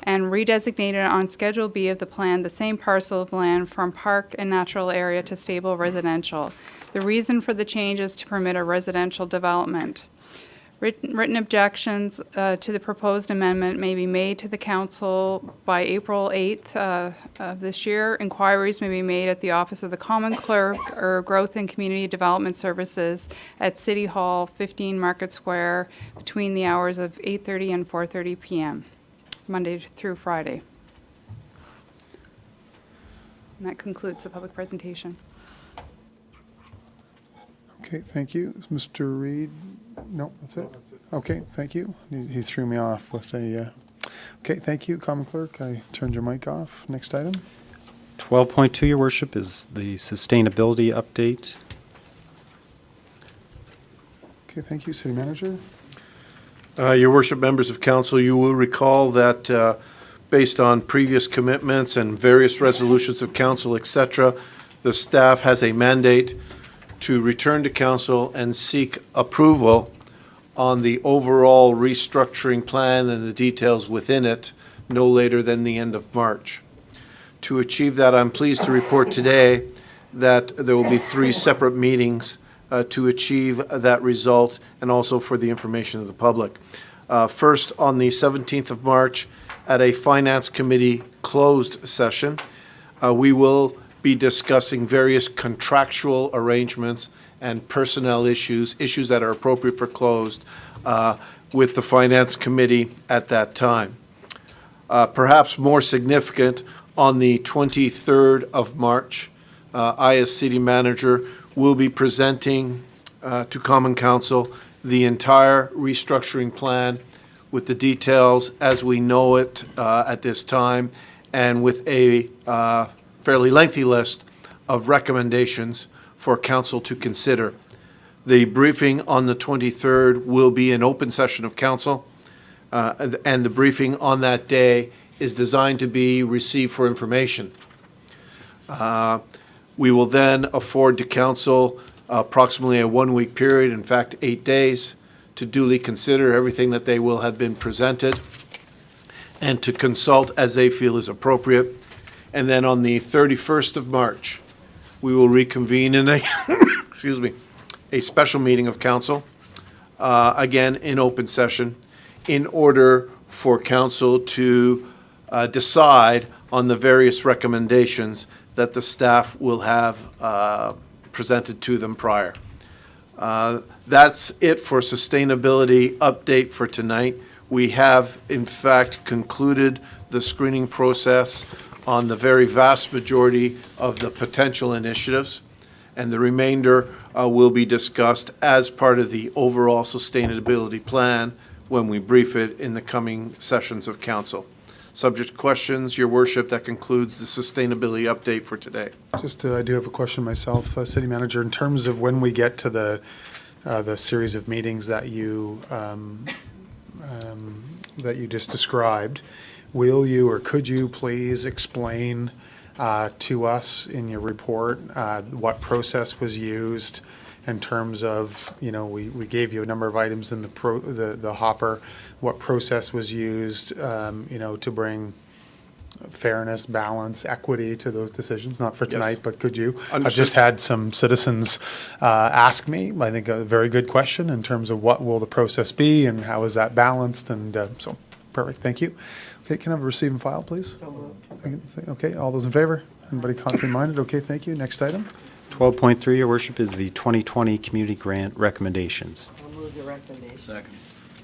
and redesignated on Schedule B of the plan the same parcel of land from park and natural area to stable residential. The reason for the change is to permit a residential development. Written objections to the proposed amendment may be made to the council by April 8th of this year. Inquiries may be made at the Office of the Common Clerk or Growth and Community Development Services at City Hall, 15 Market Square, between the hours of 8:30 and 4:30 p.m., Monday through Friday. And that concludes the public presentation. Okay, thank you. Mr. Reed? No, that's it? Okay, thank you. He threw me off with a... Okay, thank you, Common Clerk. I turned your mic off. Next item. 12.2, Your Worship, is the sustainability update. Okay, thank you. City Manager? Your Worship, members of council, you will recall that based on previous commitments and various resolutions of council, etc., the staff has a mandate to return to council and seek approval on the overall restructuring plan and the details within it no later than the end of March. To achieve that, I'm pleased to report today that there will be 3 separate meetings to achieve that result, and also for the information of the public. First, on the 17th of March, at a Finance Committee closed session, we will be discussing various contractual arrangements and personnel issues, issues that are appropriate for closed, with the Finance Committee at that time. Perhaps more significant, on the 23rd of March, I, as City Manager, will be presenting to Common Council the entire restructuring plan with the details as we know it at this time, and with a fairly lengthy list of recommendations for Council to consider. The briefing on the 23rd will be an open session of Council, and the briefing on that day is designed to be received for information. We will then afford to Council approximately a 1-week period, in fact 8 days, to duly consider everything that they will have been presented and to consult as they feel is appropriate. And then on the 31st of March, we will reconvene in a, excuse me, a special meeting of Council, again in open session, in order for Council to decide on the various recommendations that the staff will have presented to them prior. That's it for sustainability update for tonight. We have, in fact, concluded the screening process on the very vast majority of the potential initiatives, and the remainder will be discussed as part of the overall sustainability plan when we brief it in the coming sessions of Council. Subject to questions, Your Worship, that concludes the sustainability update for today. Just, I do have a question myself, City Manager, in terms of when we get to the series of meetings that you just described, will you or could you please explain to us in your report what process was used in terms of, we gave you a number of items in the hopper, what process was used, to bring fairness, balance, equity to those decisions, not for tonight, but could you? Understood. I've just had some citizens ask me, I think a very good question in terms of what will the process be and how is that balanced, and so, perfect, thank you. Okay, can I have a receive and file, please? Okay, all those in favor? Anybody contrary-minded? Okay, thank you. Next item. 12.3, Your Worship, is the 2020 Community Grant recommendations. I'll move the recommendation. Second.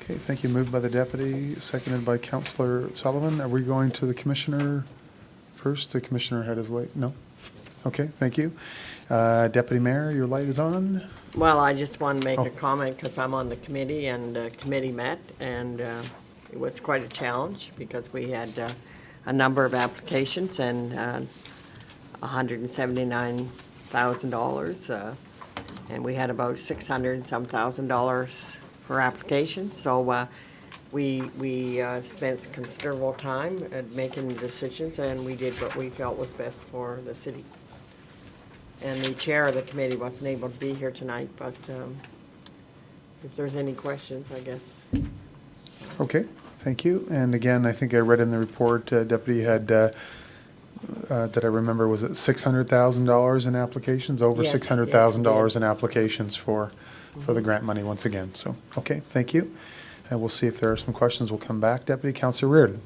Okay, thank you. Moved by the deputy, seconded by Councillor Sullivan. Are we going to the commissioner first? The commissioner had his light. No? Okay, thank you. Deputy Mayor, your light is on. Well, I just want to make a comment because I'm on the committee, and the committee met, and it was quite a challenge because we had a number of applications and $179,000, and we had about $600 and some $1,000 per application. So we spent considerable time at making decisions, and we did what we felt was best for the city. And the chair of the committee wasn't able to be here tonight, but if there's any questions, I guess. Okay, thank you. And again, I think I read in the report, Deputy had, that I remember, was it $600,000 in applications? Over Yes, $600,000 in applications for the grant money once again. So, okay, thank you. And we'll see if there are some questions. We'll come back. Deputy Councillor Reardon.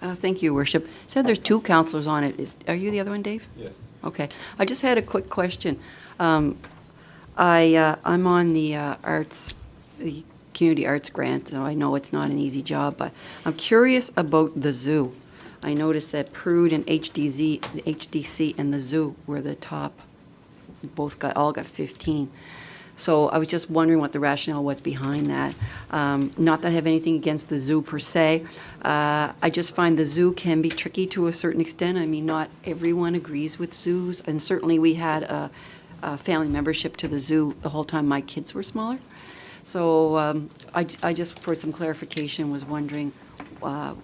Thank you, Worship. Said there's 2 councillors on it. Are you the other one, Dave? Yes. Okay. I just had a quick question. I'm on the community arts grant, so I know it's not an easy job, but I'm curious about the zoo. I noticed that Prude and HDC and the zoo were the top. All got 15. So I was just wondering what the rationale was behind that. Not that I have anything against the zoo per se. I just find the zoo can be tricky to a certain extent. I mean, not everyone agrees with zoos, and certainly we had a family membership to the zoo the whole time my kids were smaller. So I just, for some clarification, was wondering about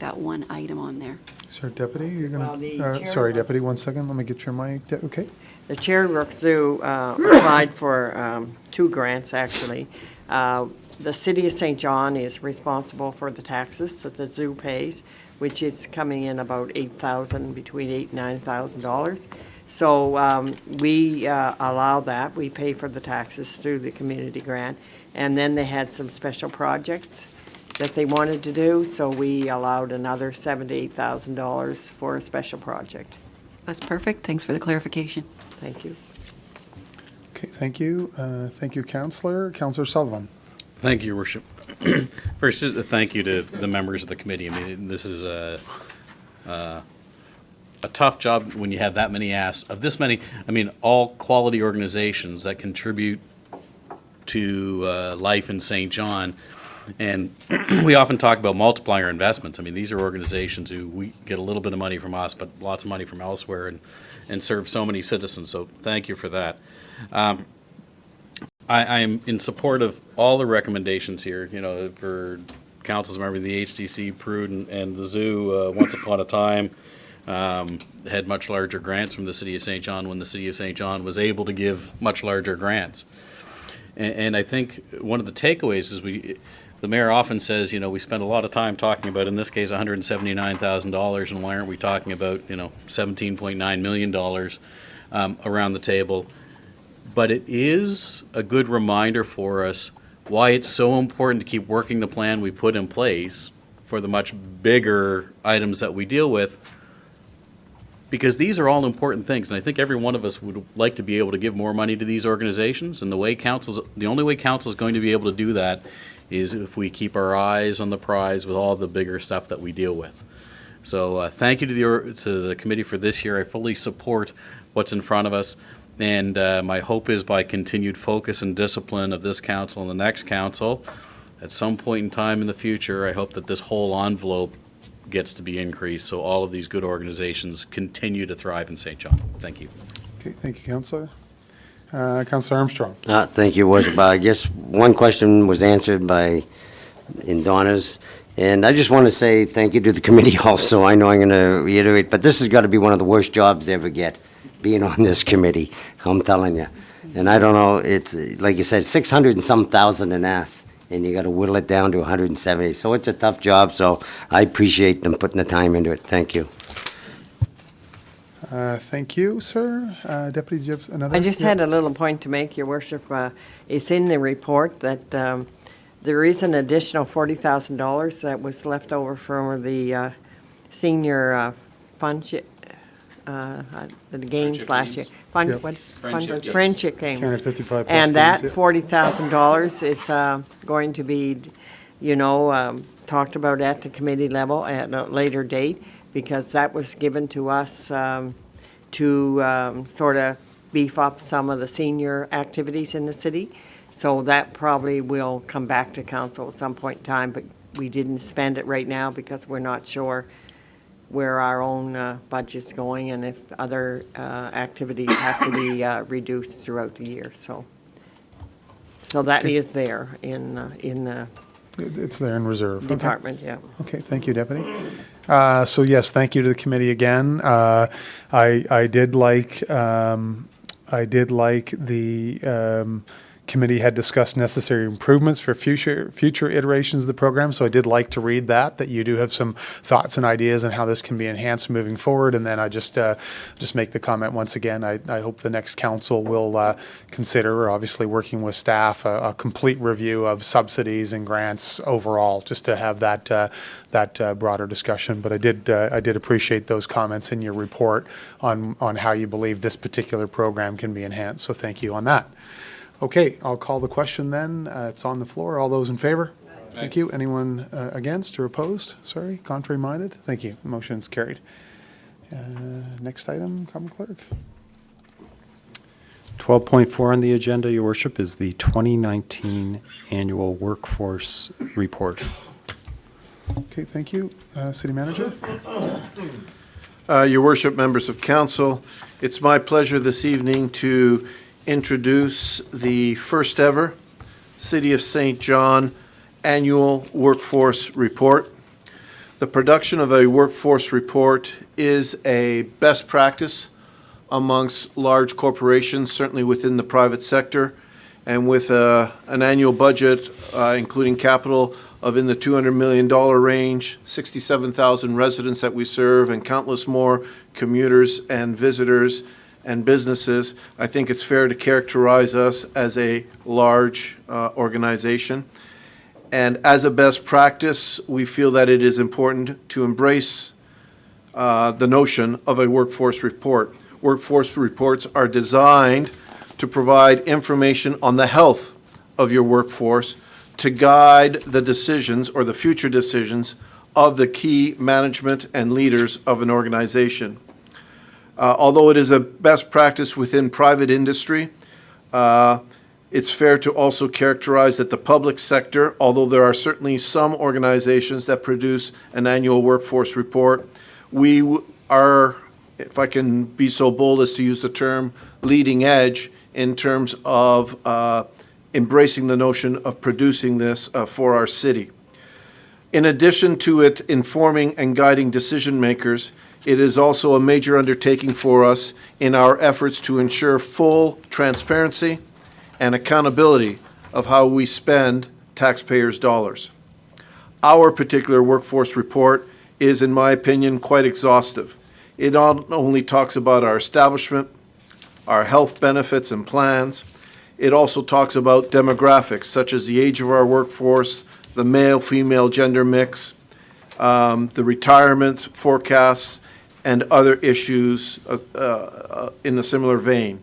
that one item on there. Sir, Deputy, you're Well, going the to, chair- sorry, Deputy, 1 second. Let me get your mic. Okay. The Cherrybrook Zoo applied for 2 grants, actually. The City of St. John is responsible for the taxes that the zoo pays, which is coming in about $8,000, between $8,000 and $9,000. So we allow that. We pay for the taxes through the community grant. And then they had some special projects that they wanted to do, so we allowed another $7,000 to $8,000 for a special project. That's perfect. Thanks for the clarification. Thank you. Okay, thank you. Thank you, Councillor. Councillor Sullivan. Thank you, Your Worship. First, just a thank you to the members of the committee. I mean, this is a tough job when you have that many asks of this many. I mean, all quality organizations that contribute to life in St. John. And we often talk about multiplier investments. I mean, these are organizations who we get a little bit of money from us, but lots of money from elsewhere and serve so many citizens. So thank you for that. I'm in support of all the recommendations here, you know, for councils, remember the HDC, Prude, and the zoo, once upon a time, had much larger grants from the City of St. John when the City of St. John was able to give much larger grants. And I think one of the takeaways is the mayor often says, you know, we spend a lot of time talking about, in this case, $179,000, and why aren't we talking about, you know, $17.9 million around the table? But it is a good reminder for us why it's so important to keep working the plan we put in place for the much bigger items that we deal with, because these are all important things, and I think every one of us would like to be able to give more money to these organizations, and the only way council's going to be able to do that is if we keep our eyes on the prize with all the bigger stuff that we deal with. So thank you to the committee for this year. I fully support what's in front of us. And my hope is by continued focus and discipline of this council and the next council, at some point in time in the future, I hope that this whole envelope gets to be increased so all of these good organizations continue to thrive in St. John. Thank you. Okay, thank you, Councillor. Councillor Armstrong. Thank you, Worship. I guess one question was answered in Donna's. And I just want to say thank you to the committee also. I know I'm going to reiterate, but this has got to be one of the worst jobs to ever get, being on this committee, I'm telling you. And I don't know, it's, like you said, 600 and some thousand an ass, and you got to whittle it down to 170. So it's a tough job, so I appreciate them putting the time into it. Thank you. Thank you, sir. Deputy, do you have another? I just had a little point to make, Your Worship. It's in the report that there is an additional $40,000 that was left over from the senior fund, the games last year. Friendship games. Canada 55 plus And that games, yeah. $40,000 is going to be, you know, talked about at the committee level at a later date, because that was given to us to sort of beef up some of the senior activities in the city. So that probably will come back to council at some point in time, but we didn't spend it right now because we're not sure where our own budget's going and if other activities have to be reduced throughout the year. So that is there in the It's there in reserve. Okay. department, yeah. Okay, thank you, Deputy. So yes, thank you to the committee again. I did like the committee had discussed necessary improvements for future iterations of the program. So I did like to read that you do have some thoughts and ideas on how this can be enhanced moving forward. And then I just make the comment once again, I hope the next council will consider, obviously working with staff, a complete review of subsidies and grants overall, just to have that broader discussion. But I did appreciate those comments in your report on how you believe this particular program can be enhanced. So thank you on that. Okay, I'll call the question then. It's on the floor. All those in favor? Thank you. Anyone against or opposed? Sorry, contrary minded? Thank you. The motion is carried. Next item, Common Clerk. 12.4 on the agenda, Your Worship, is the 2019 Annual Workforce Report. Okay, thank you. City Manager? Your Worship, members of council, it's my pleasure this evening to introduce the first ever City of St. John Annual Workforce Report. The production of a workforce report is a best practice amongst large corporations, certainly within the private sector, and with an annual budget, including capital, of in the $200 million range, 67,000 residents that we serve, and countless more commuters and visitors and businesses. I think it's fair to characterize us as a large organization. And as a best practice, we feel that it is important to embrace the notion of a workforce report. Workforce reports are designed to provide information on the health of your workforce to guide the decisions or the future decisions of the key management and leaders of an organization. Although it is a best practice within private industry, it's fair to also characterize that the public sector, although there are certainly some organizations that produce an annual workforce report, we are, if I can be so bold as to use the term, leading edge in terms of embracing the notion of producing this for our city. In addition to it informing and guiding decision makers, it is also a major undertaking for us in our efforts to ensure full transparency and accountability of how we spend taxpayers' dollars. Our particular workforce report is, in my opinion, quite exhaustive. It not only talks about our establishment, our health benefits and plans, it also talks about demographics such as the age of our workforce, the male-female gender mix, the retirement forecasts, and other issues in a similar vein.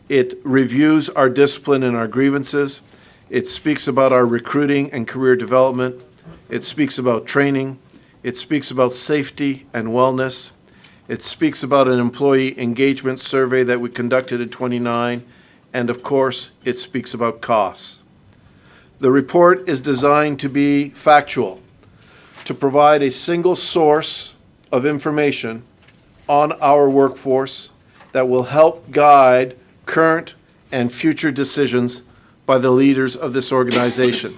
It reviews our discipline and our grievances. It speaks about our recruiting and career development. It speaks about training. It speaks about safety and wellness. It speaks about an employee engagement survey that we conducted in 29, and of course, it speaks about costs. The report is designed to be factual, to provide a single source of information on our workforce that will help guide current and future decisions by the leaders of this organization.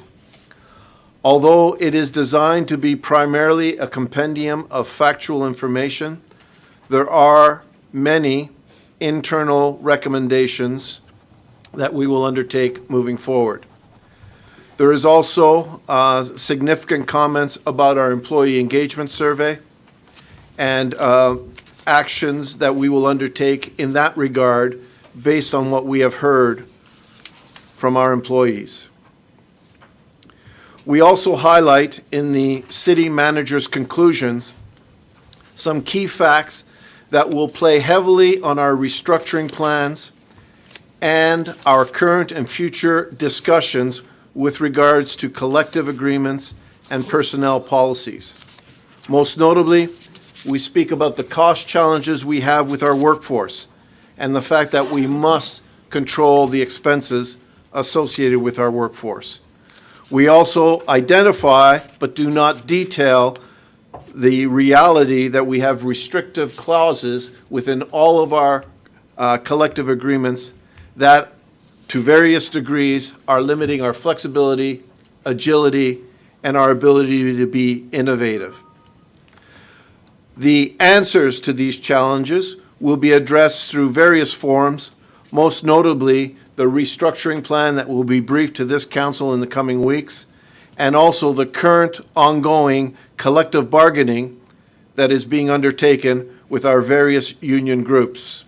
Although it is designed to be primarily a compendium of factual information, there are many internal recommendations that we will undertake moving forward. There is also significant comments about our employee engagement survey and actions that we will undertake in that regard based on what we have heard from our employees. We also highlight in the city manager's conclusions some key facts that will play heavily on our restructuring plans and our current and future discussions with regards to collective agreements and personnel policies. Most notably, we speak about the cost challenges we have with our workforce and the fact that we must control the expenses associated with our workforce. We also identify, but do not detail, the reality that we have restrictive clauses within all of our collective agreements that, to various degrees, are limiting our flexibility, agility, and our ability to be innovative. The answers to these challenges will be addressed through various forums, most notably the restructuring plan that will be briefed to this council in the coming weeks, and also the current ongoing collective bargaining that is being undertaken with our various union groups.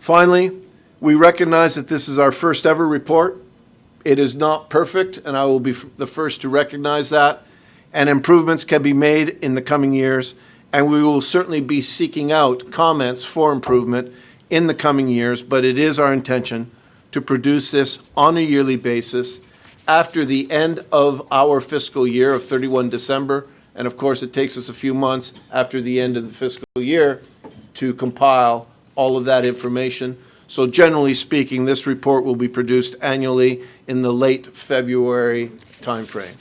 Finally, we recognize that this is our first ever report. It is not perfect, and I will be the first to recognize that, and improvements can be made in the coming years, and we will certainly be seeking out comments for improvement in the coming years, but it is our intention to produce this on a yearly basis after the end of our fiscal year of 31 December, and of course it takes us a few months after the end of the fiscal year to compile all of that information. So generally speaking, this report will be produced annually in the late February timeframe.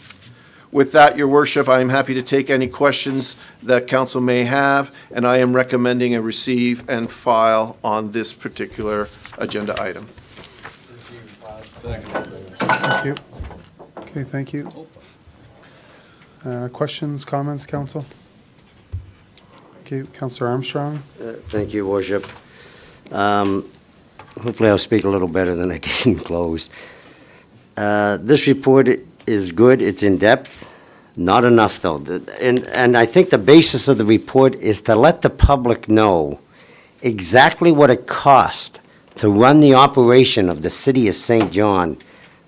With that, Your Worship, I am happy to take any questions that council may have, and I am recommending a receive and file on this particular agenda item. Thank you. Okay, thank you. Questions, comments, council? Okay, Councillor Armstrong. Thank you, Worship. Hopefully I'll speak a little better than I can close. This report is good, it's in-depth, not enough though. And I think the basis of the report is to let the public know exactly what it cost to run the operation of the city of St. John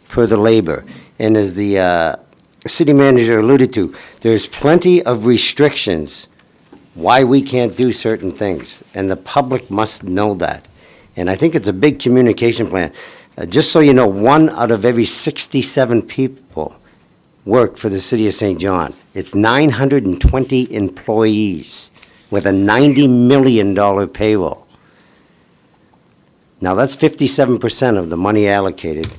per the labor. And as the city manager alluded to, there's plenty of restrictions why we can't do certain things, and the public must know that. And I think it's a big communication plan. Just so you know, 1 out of every 67 people work for the city of St. John. It's 920 employees with a $90 million payroll. Now, that's 57% of the money allocated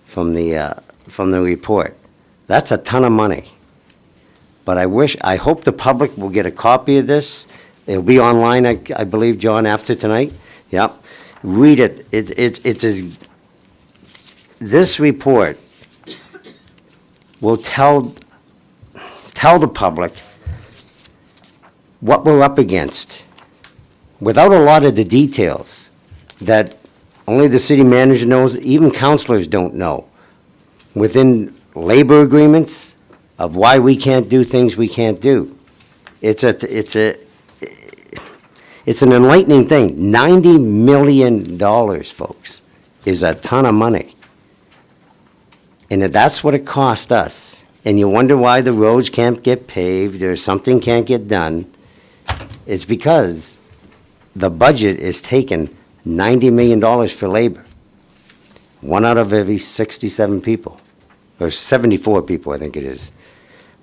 from the report. That's a ton of money. But I hope the public will get a copy of this. It'll be online, I believe, John, after tonight. Yep. Read it. This report will tell the public what we're up against without a lot of the details that only the city manager knows, even councilors don't know. Within labor agreements of why we can't do things we can't do. It's an enlightening thing. $90 million, folks, is a ton of money. And if that's what it cost us, and you wonder why the roads can't get paved or something can't get done, it's because the budget is taking $90 million for labor. 1 out of every 67 people, or 74 people, I think it is,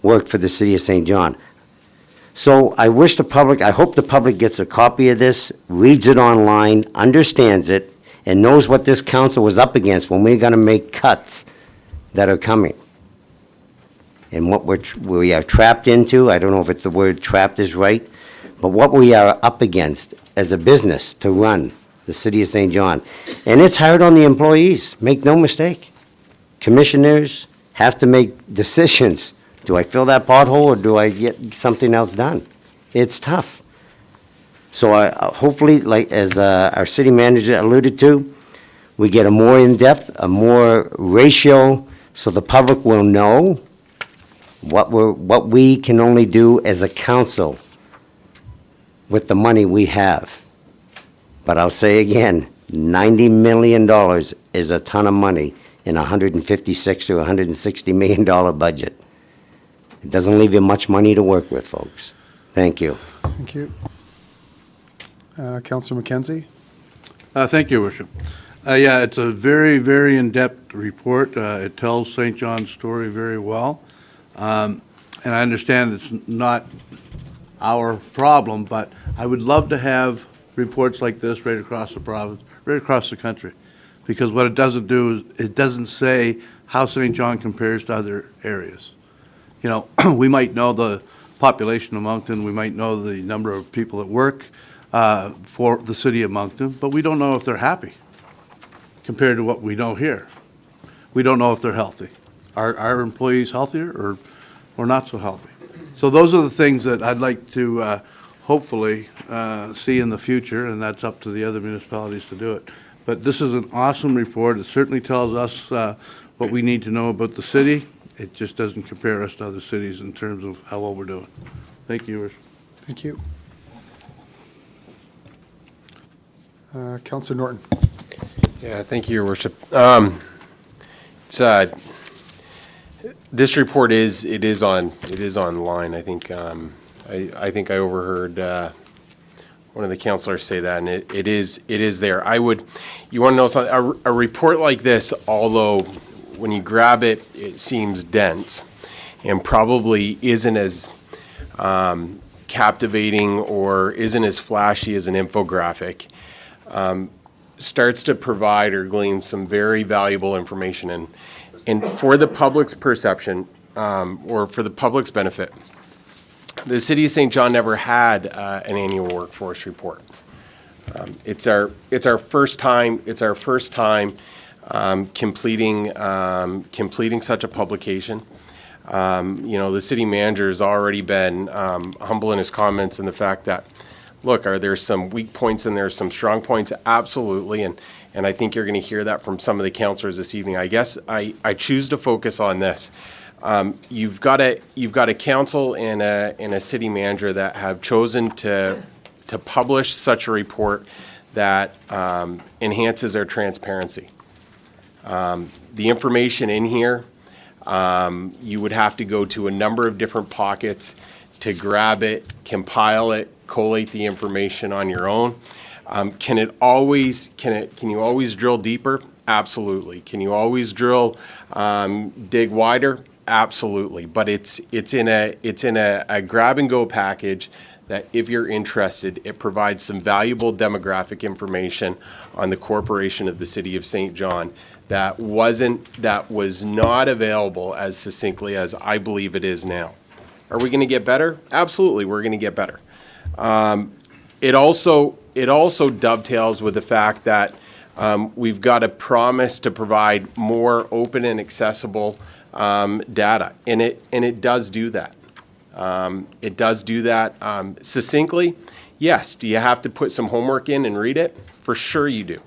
work for the city of St. John. So I hope the public gets a copy of this, reads it online, understands it, and knows what this council was up against when we're gonna make cuts that are coming. And what we are trapped into, I don't know if the word trapped is right, but what we are up against as a business to run the city of St. John. And it's hard on the employees, make no mistake. Commissioners have to make decisions. Do I fill that pothole or do I get something else done? It's tough. So hopefully, like as our city manager alluded to, we get a more in-depth, a more ratio, so the public will know what we can only do as a council with the money we have. But I'll say again, $90 million is a ton of money in a $156 or $160 million budget. It doesn't leave you much money to work with, folks. Thank you. Thank you. Councillor McKenzie? Thank you, Worship. Yeah, it's a very, very in-depth report. It tells St. John's story very well. And I understand it's not our problem, but I would love to have reports like this right across the province, right across the country. Because what it doesn't do is, it doesn't say how St. John compares to other areas. You know, we might know the population of Moncton, we might know the number of people that work for the city of Moncton, but we don't know if they're happy compared to what we know here. We don't know if they're healthy. Are our employees healthier or not so healthy? So those are the things that I'd like to hopefully see in the future, and that's up to the other municipalities to do it. But this is an awesome report. It certainly tells us what we need to know about the city. It just doesn't compare us to other cities in terms of how well we're doing. Thank you, Your Worship. Thank you. Councillor Norton. Yeah, thank you, Your Worship. This report is online. I think I overheard one of the councilors say that, and it is there. You want to know something? A report like this, although when you grab it, it seems dense, and probably isn't as captivating or isn't as flashy as an infographic. Starts to provide or glean some very valuable information, and for the public's perception, or for the public's benefit, the city of St. John never had an annual workforce report. It's our first time completing such a publication. You know, the city manager has already been humble in his comments in the fact that, look, are there some weak points and there's some strong points? Absolutely, and I think you're going to hear that from some of the councilors this evening. I guess I choose to focus on this. You've got a council and a city manager that have chosen to publish such a report that enhances their transparency. The information in here, you would have to go to a number of different pockets to grab it, compile it, collate the information on your own. Can you always drill deeper? Absolutely. Can you always dig wider? Absolutely. But it's in a grab and go package that if you're interested, it provides some valuable demographic information on the corporation of the City of St. John that was not available as succinctly as I believe it is now. Are we going to get better? Absolutely, we're going to get better. It also dovetails with the fact that we've got a promise to provide more open and accessible data, and it does do that. It does do that succinctly. Yes. Do you have to put some homework in and read it? For sure you do.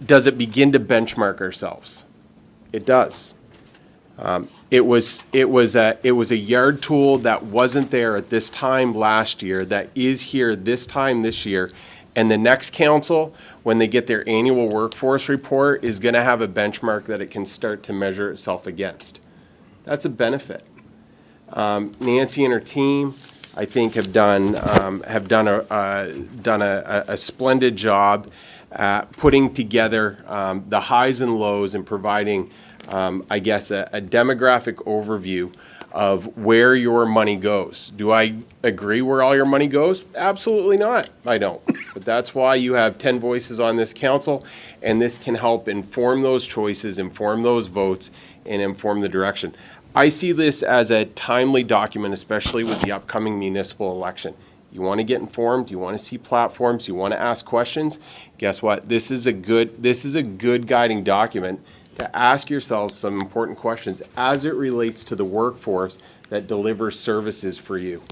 Does it begin to benchmark ourselves? It does. It was a yard tool that wasn't there at this time last year that is here this time this year, and the next council, when they get their annual workforce report, is going to have a benchmark that it can start to measure itself against. That's a benefit. Nancy and her team, I think, have done a splendid job at putting together the highs and lows and providing, I guess, a demographic overview of where your money goes. Do I agree where all your money goes? Absolutely not. I don't. But that's why you have 10 voices on this council, and this can help inform those choices, inform those votes, and inform the direction. I see this as a timely document, especially with the upcoming municipal election. You want to get informed, you want to see platforms, you want to ask questions. Guess what? This is a good guiding document to ask yourselves some important questions as it relates to the workforce that delivers services for you.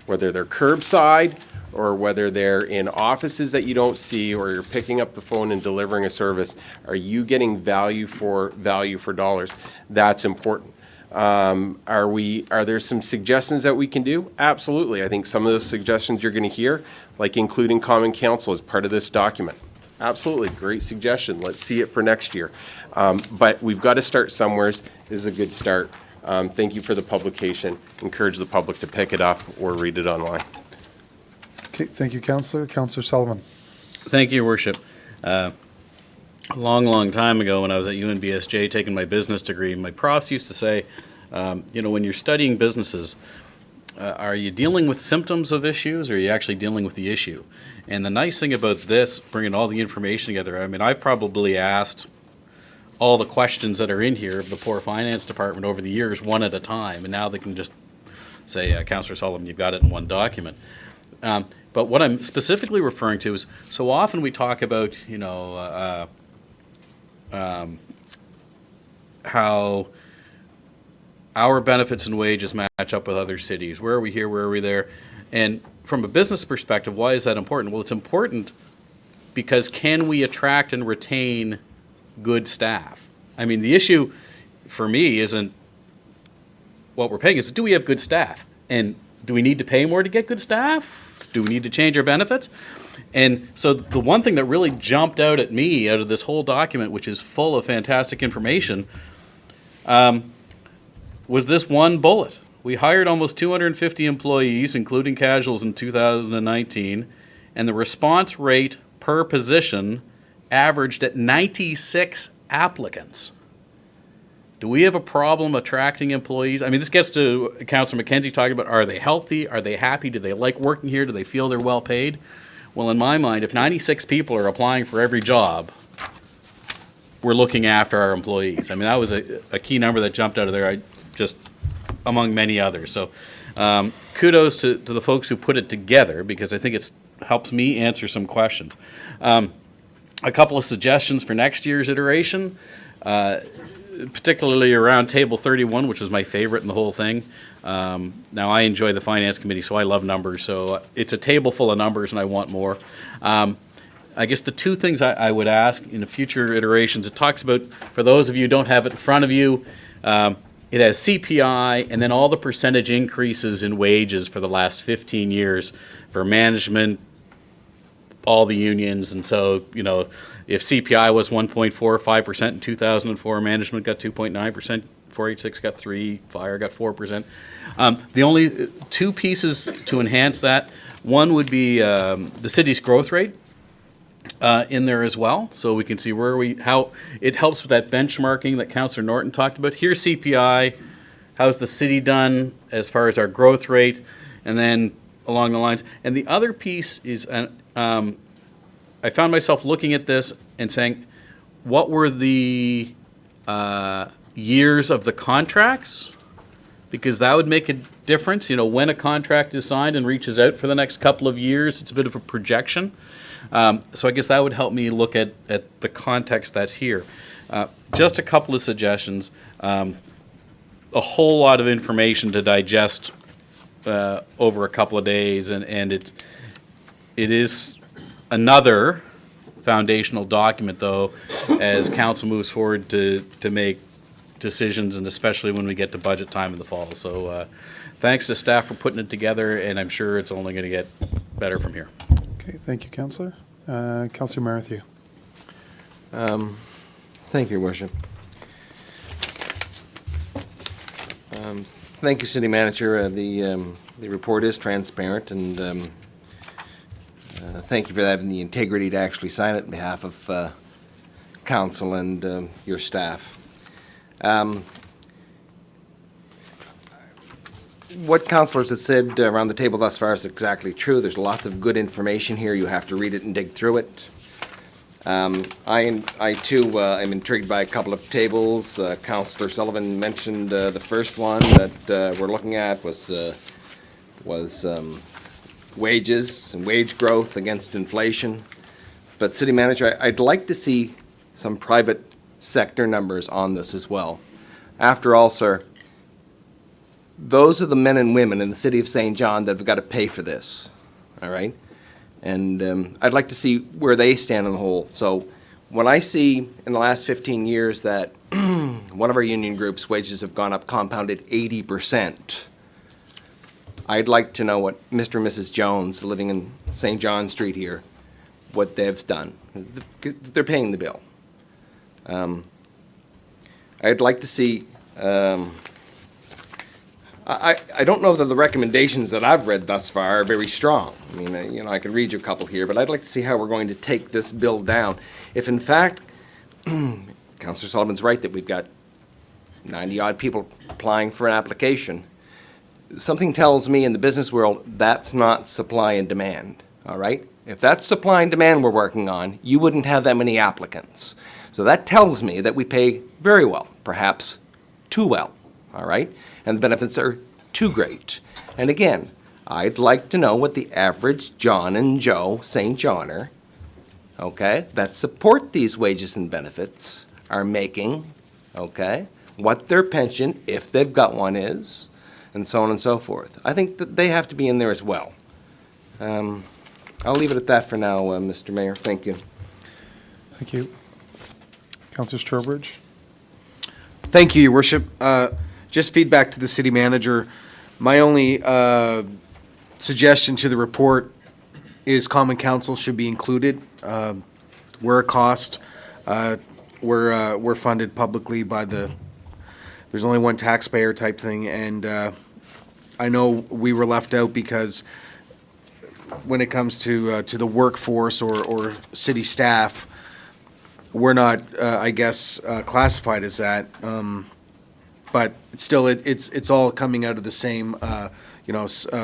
Whether they're curbside or whether they're in offices that you don't see, or you're picking up the phone and delivering a service, are you getting value for dollars? That's important. Are there some suggestions that we can do? Absolutely. I think some of those suggestions you're going to hear, like including Common Council as part of this document. Absolutely, great suggestion. Let's see it for next year. But we've got to start somewhere. This is a good start. Thank you for the publication. Encourage the public to pick it up or read it online. Okay, thank you, Councillor. Councillor Sullivan. Thank you, Your Worship. A long time ago when I was at UNBSJ taking my business degree, my profs used to say, when you're studying businesses, are you dealing with symptoms of issues, or are you actually dealing with the issue? And the nice thing about this, bringing all the information together, I mean, I've probably asked all the questions that are in here of the poor finance department over the years, one at a time, and now they can just say, Councillor Sullivan, you've got it in one document. But what I'm specifically referring to is, so often we talk about, how our benefits and wages match up with other cities. Where are we here? Where are we there? And from a business perspective, why is that important? Well, it's important because can we attract and retain good staff? I mean, the issue for me isn't what we're paying, is do we have good staff? And do we need to pay more to get good staff? Do we need to change our benefits? And so the one thing that really jumped out at me out of this whole document, which is full of fantastic information, was this one bullet. We hired almost 250 employees, including casuals, in 2019, and the response rate per position averaged at 96 applicants. Do we have a problem attracting employees? I mean, this gets to Councillor McKenzie talking about, are they healthy? Are they happy? Do they like working here? Do they feel they're well paid? Well, in my mind, if 96 people are applying for every job, we're looking after our employees. I mean, that was a key number that jumped out of there, just among many others. So kudos to the folks who put it together, because I think it helps me answer some questions. A couple of suggestions for next year's iteration, particularly around Table 31, which was my favorite in the whole thing. Now, I enjoy the Finance Committee, so I love numbers. So it's a table full of numbers, and I want more. I guess the two things I would ask in the future iterations, it talks about, for those of you who don't have it in front of you, it has CPI and then all the percentage increases in wages for the last 15 years for management, all the unions. And so, if CPI was 1.45% in 2004, management got 2.9%, 486 got 3%, fire got 4%. The only two pieces to enhance that, one would be the city's growth rate. in there as well, so we can see how it helps with that benchmarking that Councillor Norton talked about. Here's CPI, how's the city done as far as our growth rate, and then along the lines. And the other piece is, I found myself looking at this and saying, what were the years of the contracts? Because that would make a difference. You know, when a contract is signed and reaches out for the next couple of years, it's a bit of a projection. So I guess that would help me look at the context that's here. Just a couple of suggestions. A whole lot of information to digest over a couple of days, and it is another foundational document, though, as council moves forward to make decisions, and especially when we get to budget time in the fall. So thanks to staff for putting it together, and I'm sure it's only going to get better from here. Okay, thank you, Councillor. Councillor Marathew. Thank you, Your Worship. Thank you, City Manager. The report is transparent, and thank you for having the integrity to actually sign it on behalf of council and your staff. What councillors have said around the table thus far is exactly true. There's lots of good information here. You have to read it and dig through it. I too am intrigued by a couple of tables. Councillor Sullivan mentioned the first one that we're looking at was wages and wage growth against inflation. But City Manager, I'd like to see some private sector numbers on this as well. After all, sir, those are the men and women in the city of St. John that have got to pay for this, all right? And I'd like to see where they stand on the whole. So when I see in the last 15 years that one of our union groups' wages have gone up compounded 80%, I'd like to know what Mr. and Mrs. Jones, living in St. John Street here, what they've done. They're paying the bill. I'd like to see, I don't know that the recommendations that I've read thus far are very strong. I mean, you know, I could read you a couple here, but I'd like to see how we're going to take this bill down. If in fact, Councillor Sullivan's right that we've got 90-odd people applying for an application, something tells me in the business world that's not supply and demand, all right? If that's supply and demand we're working on, you wouldn't have that many applicants. So that tells me that we pay very well, perhaps too well, all right? And the benefits are too great. And again, I'd like to know what the average John and Joe St. Johner, okay, that support these wages and benefits are making, okay, what their pension, if they've got one, is, and so on and so forth. I think that they have to be in there as well. I'll leave it at that for now, Mr. Mayor. Thank you. Thank you. Councillor Strobridge. Thank you, Your Worship. Just feedback to the city manager. My only suggestion to the report is common council should be included. We're a cost. We're funded publicly by there's only one taxpayer type thing, and I know we were left out because when it comes to the workforce or city staff, we're not, I guess, classified as that. But still, it's all coming out of the same,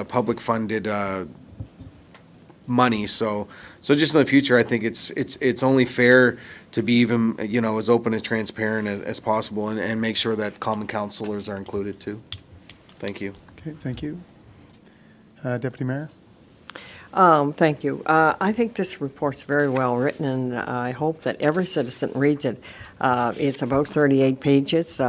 public funded money. So just in the future, I think it's only fair to be even, as open and transparent as possible, and make sure that common councilors are included too. Thank you. Okay, thank you. Deputy Mayor. Thank you. I think this report's very well written, and I hope that every citizen reads it. It's about 38 pages.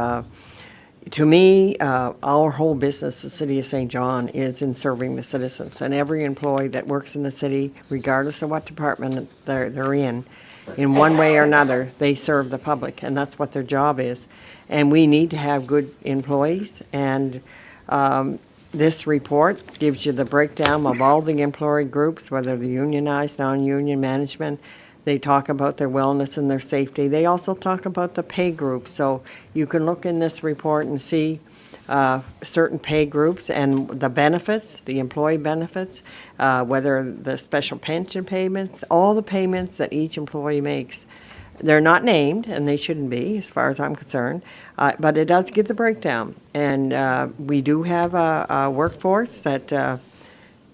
To me, our whole business, the City of St. John, is in serving the citizens, and every employee that works in the city, regardless of what department they're in one way or another, they serve the public, and that's what their job is. And we need to have good employees, and this report gives you the breakdown of all the employee groups, whether they're unionized, non-union, management. They talk about their wellness and their safety. They also talk about the pay group. So you can look in this report and see certain pay groups and the benefits, the employee benefits, whether the special pension payments, all the payments that each employee makes. They're not named, and they shouldn't be, as far as I'm concerned, but it does give the breakdown. And we do have a workforce that,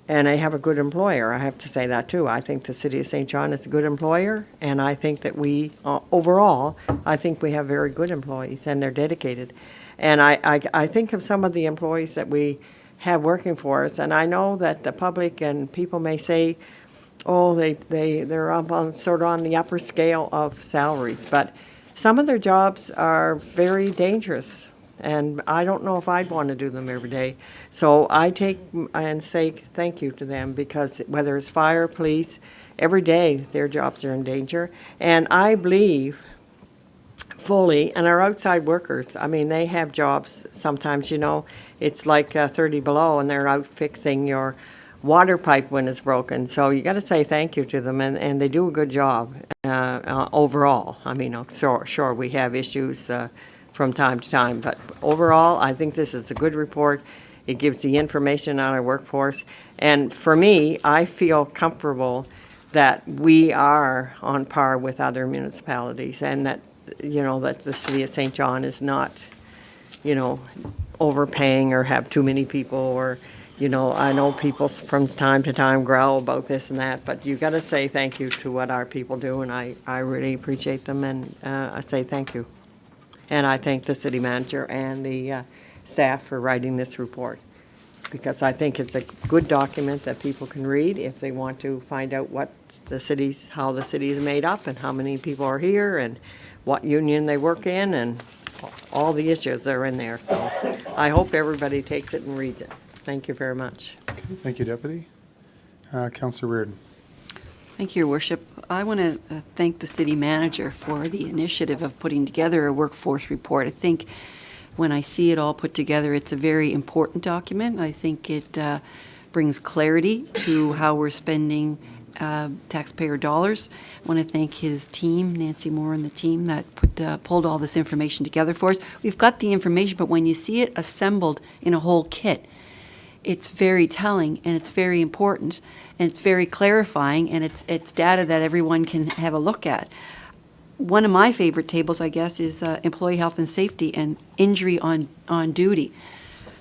and I have a good employer, I have to say that too. I think the City of St. John is a good employer, and I think that we, overall, I think we have very good employees, and they're dedicated. And I think of some of the employees that we have working for us, and I know that the public and people may say, oh, they're up on, sort of on the upper scale of salaries, but some of their jobs are very dangerous, and I don't know if I'd want to do them every day. So I take and say thank you to them, because whether it's fire, police, every day their jobs are in danger. And I believe fully, and our outside workers, I mean, they have jobs sometimes, you know, it's like 30 below and they're out fixing your water pipe when it's broken. So you got to say thank you to them, and they do a good job overall. I mean, sure, we have issues from time to time, but overall, I think this is a good report. It gives the information on our workforce. And for me, I feel comfortable that we are on par with other municipalities, and that, you know, that the City of St. John is not, you know, overpaying or have too many people, or, you know, I know people from time to time growl about this and that, but you got to say thank you to what our people do, and I really appreciate them, and I say thank you. And I thank the city manager and the staff for writing this report, because I think it's a good document that people can read if they want to find out what the city's, how the city is made up, and how many people are here, and what union they work in, and all the issues are in there. So I hope everybody takes it and reads it. Thank you very much. Okay, thank you, Deputy. Councillor Reardon. Thank you, Your Worship. I want to thank the city manager for the initiative of putting together a workforce report. I think when I see it all put together, it's a very important document. I think it brings clarity to how we're spending taxpayer dollars. I want to thank his team, Nancy Moore and the team that pulled all this information together for us. We've got the information, but when you see it assembled in a whole kit, it's very telling, and it's very important, and it's very clarifying, and it's data that everyone can have a look at. One of my favorite tables, I guess, is employee health and safety and injury on duty.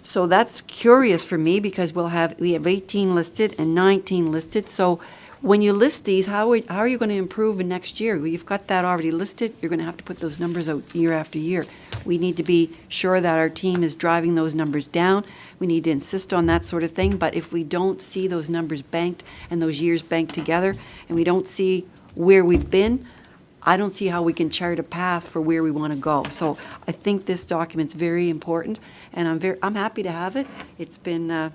So that's curious for me, because we have 18 listed and 19 listed. So when you list these, how are you going to improve in next year? Well, you've got that already listed. You're going to have to put those numbers out year after year. We need to be sure that our team is driving those numbers down. We need to insist on that sort of thing. But if we don't see those numbers banked and those years banked together, and we don't see where we've been, I don't see how we can chart a path for where we want to go. So I think this document's very important, and I'm happy to have it. It's been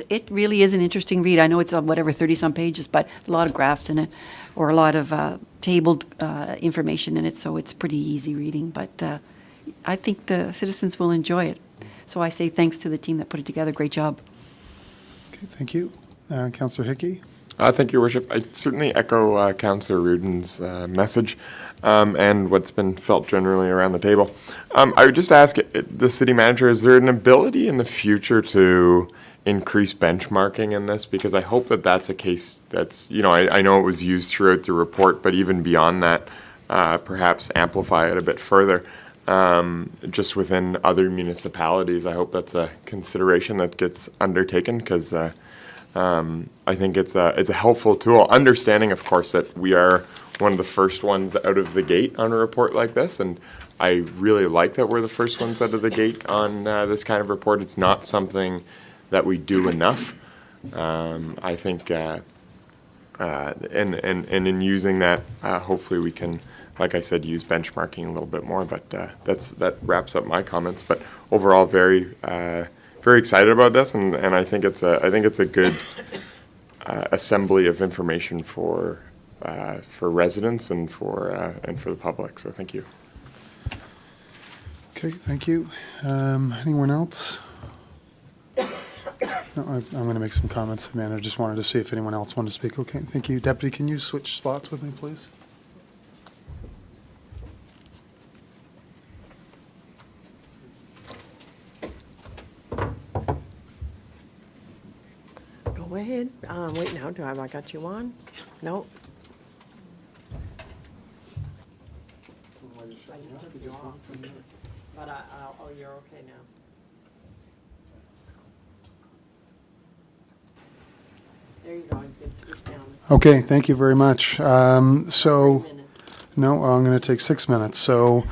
it really is an interesting read. I know it's whatever 30-some pages, but a lot of graphs in it, or a lot of tabled information in it. So it's pretty easy reading. But I think the citizens will enjoy it. So I say thanks to the team that put it together. Great job. Okay, thank you. Councillor Hickey. Thank you, Your Worship. I certainly echo Councillor Reardon's message and what's been felt generally around the table. I would just ask the city manager, is there an ability in the future to increase benchmarking in this? Because I hope that that's a case that's, you know, I know it was used throughout the report, but even beyond that, perhaps amplify it a bit further. Just within other municipalities, I hope that's a consideration that gets undertaken, because I think it's a helpful tool. Understanding, of course, that we are one of the first ones out of the gate on a report like this, and I really like that we're the first ones out of the gate on this kind of report. It's not something that we do enough. I think, and in using that, hopefully we can, like I said, use benchmarking a little bit more. But that wraps up my comments. But overall, very excited about this, and I think it's a good assembly of information for residents and for the public. So thank you. Okay, thank you. Anyone else? No, I'm going to make some comments, man. I just wanted to see if anyone else wanted to speak. Okay, thank you. Deputy, can you switch spots with me, please? Go ahead. Wait now, have I got you on? No? But oh, you're okay now. There you go, you can speak down. Okay, thank you very much. No, I'm going to take 6 minutes. So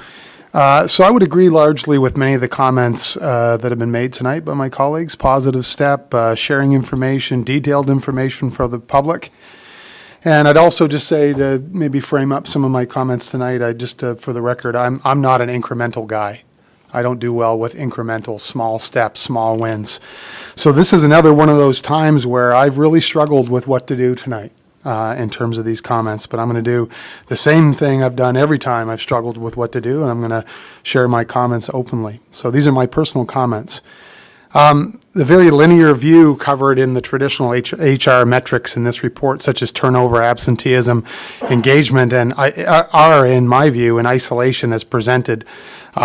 I would agree largely with many of the comments that have been made tonight by my colleagues. Positive step, sharing information, detailed information for the public. And I'd also just say to maybe frame up some of my comments tonight, for the record, I'm not an incremental guy. I don't do well with incremental, small steps, small wins. So this is another one of those times where I've really struggled with what to do tonight in terms of these comments. But I'm going to do the same thing I've done every time I've struggled with what to do, and I'm going to share my comments openly. So these are my personal comments. The very linear view covered in the traditional HR metrics in this report, such as turnover, absenteeism, engagement, and are, in my view, in isolation as presented,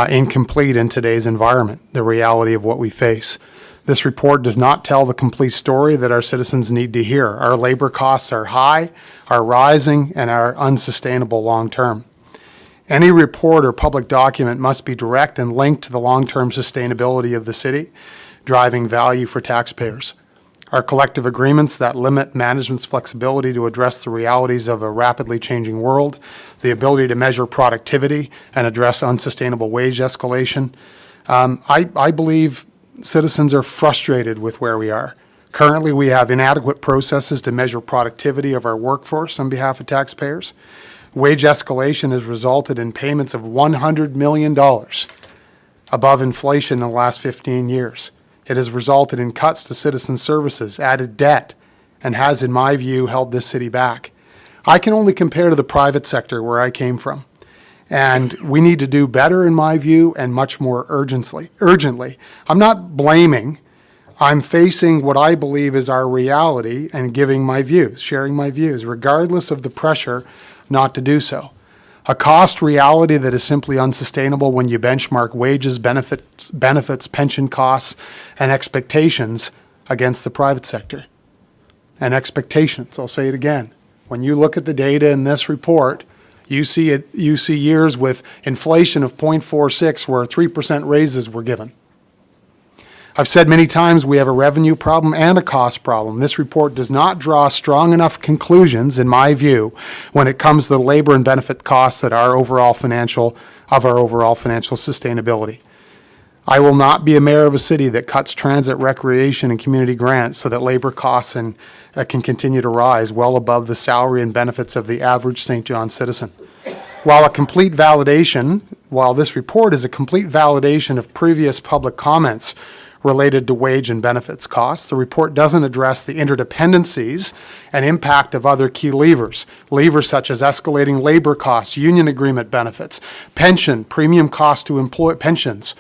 incomplete in today's environment, the reality of what we face. This report does not tell the complete story that our citizens need to hear. Our labor costs are high, are rising, and are unsustainable long-term. Any report or public document must be direct and linked to the long-term sustainability of the city, driving value for taxpayers. Our collective agreements that limit management's flexibility to address the realities of a rapidly changing world, the ability to measure productivity and address unsustainable wage escalation. I believe citizens are frustrated with where we are. Currently, we have inadequate processes to measure productivity of our workforce on behalf of taxpayers. Wage escalation has resulted in payments of $100 million above inflation in the last 15 years. It has resulted in cuts to citizen services, added debt, and has, in my view, held this city back. I can only compare to the private sector where I came from. And we need to do better, in my view, and much more urgently. I'm not blaming. I'm facing what I believe is our reality and giving my views, sharing my views, regardless of the pressure not to do so. A cost reality that is simply unsustainable when you benchmark wages, benefits, pension costs, and expectations against the private sector. And expectations, I'll say it again. When you look at the data in this report, you see years with inflation of 0.46 where 3% raises were given. I've said many times we have a revenue problem and a cost problem. This report does not draw strong enough conclusions, in my view, when it comes to the labor and benefit costs that our overall financial sustainability. I will not be a mayor of a city that cuts transit, recreation, and community grants so that labor costs can continue to rise well above the salary and benefits of the average St. John citizen. While this report is a complete validation of previous public comments related to wage and benefits costs, the report doesn't address the interdependencies and impact of other key levers such as escalating labor costs, union agreement benefits, premium cost to employees,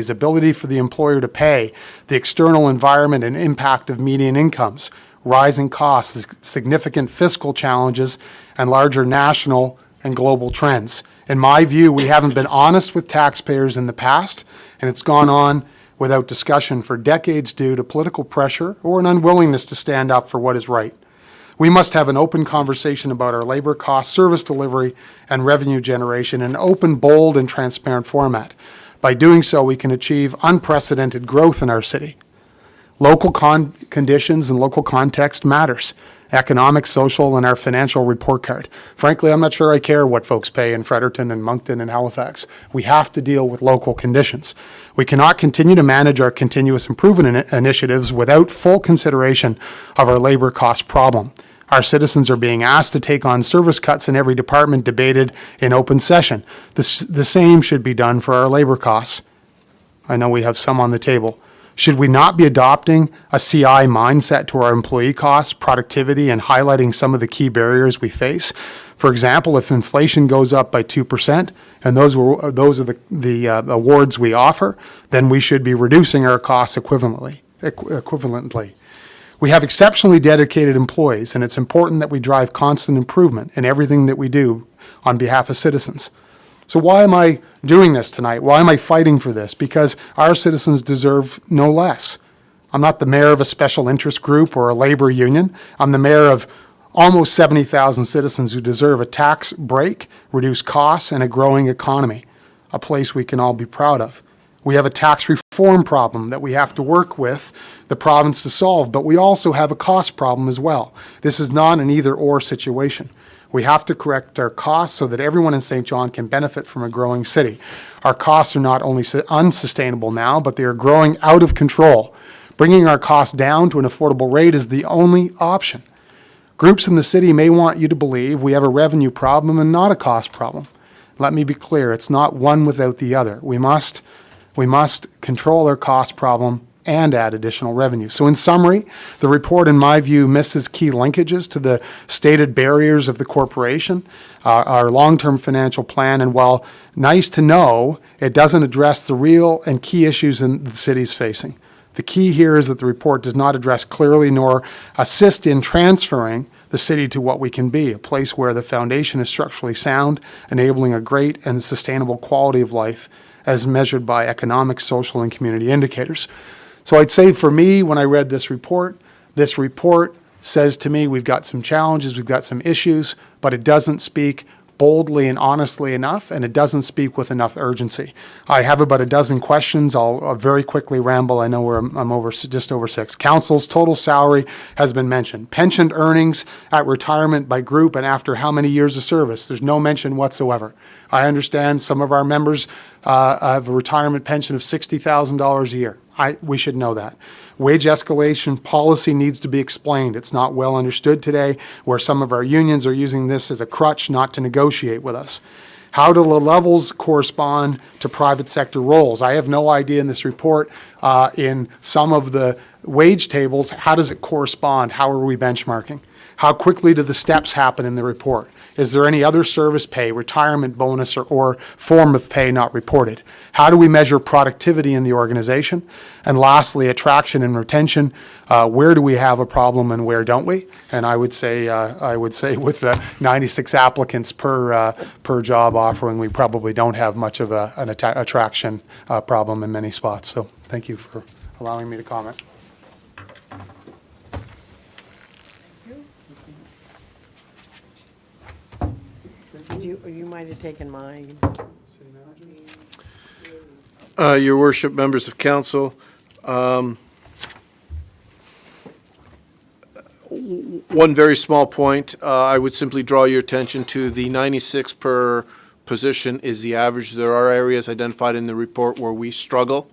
ability for the employer to pay, the external environment and impact of median incomes, rising costs, significant fiscal challenges, and larger national and global trends. In my view, we haven't been honest with taxpayers in the past, and it's gone on without discussion for decades due to political pressure or an unwillingness to stand up for what is right. We must have an open conversation about our labor costs, service delivery, and revenue generation in an open, bold, and transparent format. By doing so, we can achieve unprecedented growth in our city. Local conditions and local context matters. Economic, social, and our financial report card. Frankly, I'm not sure I care what folks pay in Fredericton and Moncton and Halifax. We have to deal with local conditions. We cannot continue to manage our continuous improvement initiatives without full consideration of our labor cost problem. Our citizens are being asked to take on service cuts in every department debated in open session. The same should be done for our labor costs. I know we have some on the table. Should we not be adopting a CI mindset to our employee costs, productivity, and highlighting some of the key barriers we face? For example, if inflation goes up by 2%, and those are the awards we offer, then we should be reducing our costs equivalently. We have exceptionally dedicated employees, and it's important that we drive constant improvement in everything that we do on behalf of citizens. So why am I doing this tonight? Why am I fighting for this? Because our citizens deserve no less. I'm not the mayor of a special interest group or a labor union. I'm the mayor of almost 70,000 citizens who deserve a tax break, reduced costs, and a growing economy, a place we can all be proud of. We have a tax reform problem that we have to work with the province to solve, but we also have a cost problem as well. This is not an either-or situation. We have to correct our costs so that everyone in St. John can benefit from a growing city. Our costs are not only unsustainable now, but they are growing out of control. Bringing our costs down to an affordable rate is the only option. Groups in the city may want you to believe we have a revenue problem and not a cost problem. Let me be clear, it's not one without the other. We must control our cost problem and add additional revenue. So in summary, the report, in my view, misses key linkages to the stated barriers of the corporation, our long-term financial plan, and while nice to know, it doesn't address the real and key issues that the city's facing. The key here is that the report does not address clearly nor assist in transferring the city to what we can be, a place where the foundation is structurally sound, enabling a great and sustainable quality of life as measured by economic, social, and community indicators. So I'd say for me, when I read this report says to me we've got some challenges, we've got some issues, but it doesn't speak boldly and honestly enough, and it doesn't speak with enough urgency. I have about a dozen questions. I'll very quickly ramble. I know I'm over just over 6. Council's total salary has been mentioned. Pensioned earnings at retirement by group and after how many years of service? There's no mention whatsoever. I understand some of our members have a retirement pension of $60,000 a year. We should know that. Wage escalation policy needs to be explained. It's not well understood today, where some of our unions are using this as a crutch not to negotiate with us. How do the levels correspond to private sector roles? I have no idea in this report, in some of the wage tables, how does it correspond? How are we benchmarking? How quickly do the steps happen in the report? Is there any other service pay, retirement bonus, or form of pay not reported? How do we measure productivity in the organization? And lastly, attraction and retention. Where do we have a problem and where don't we? And I would say with the 96 applicants per job offering, we probably don't have much of an attraction problem in many spots. So thank you for allowing me to comment. You might have taken mine. Your worship, members of council, one very small point, I would simply draw your attention to the 96 per position is the average. There are areas identified in the report where we struggle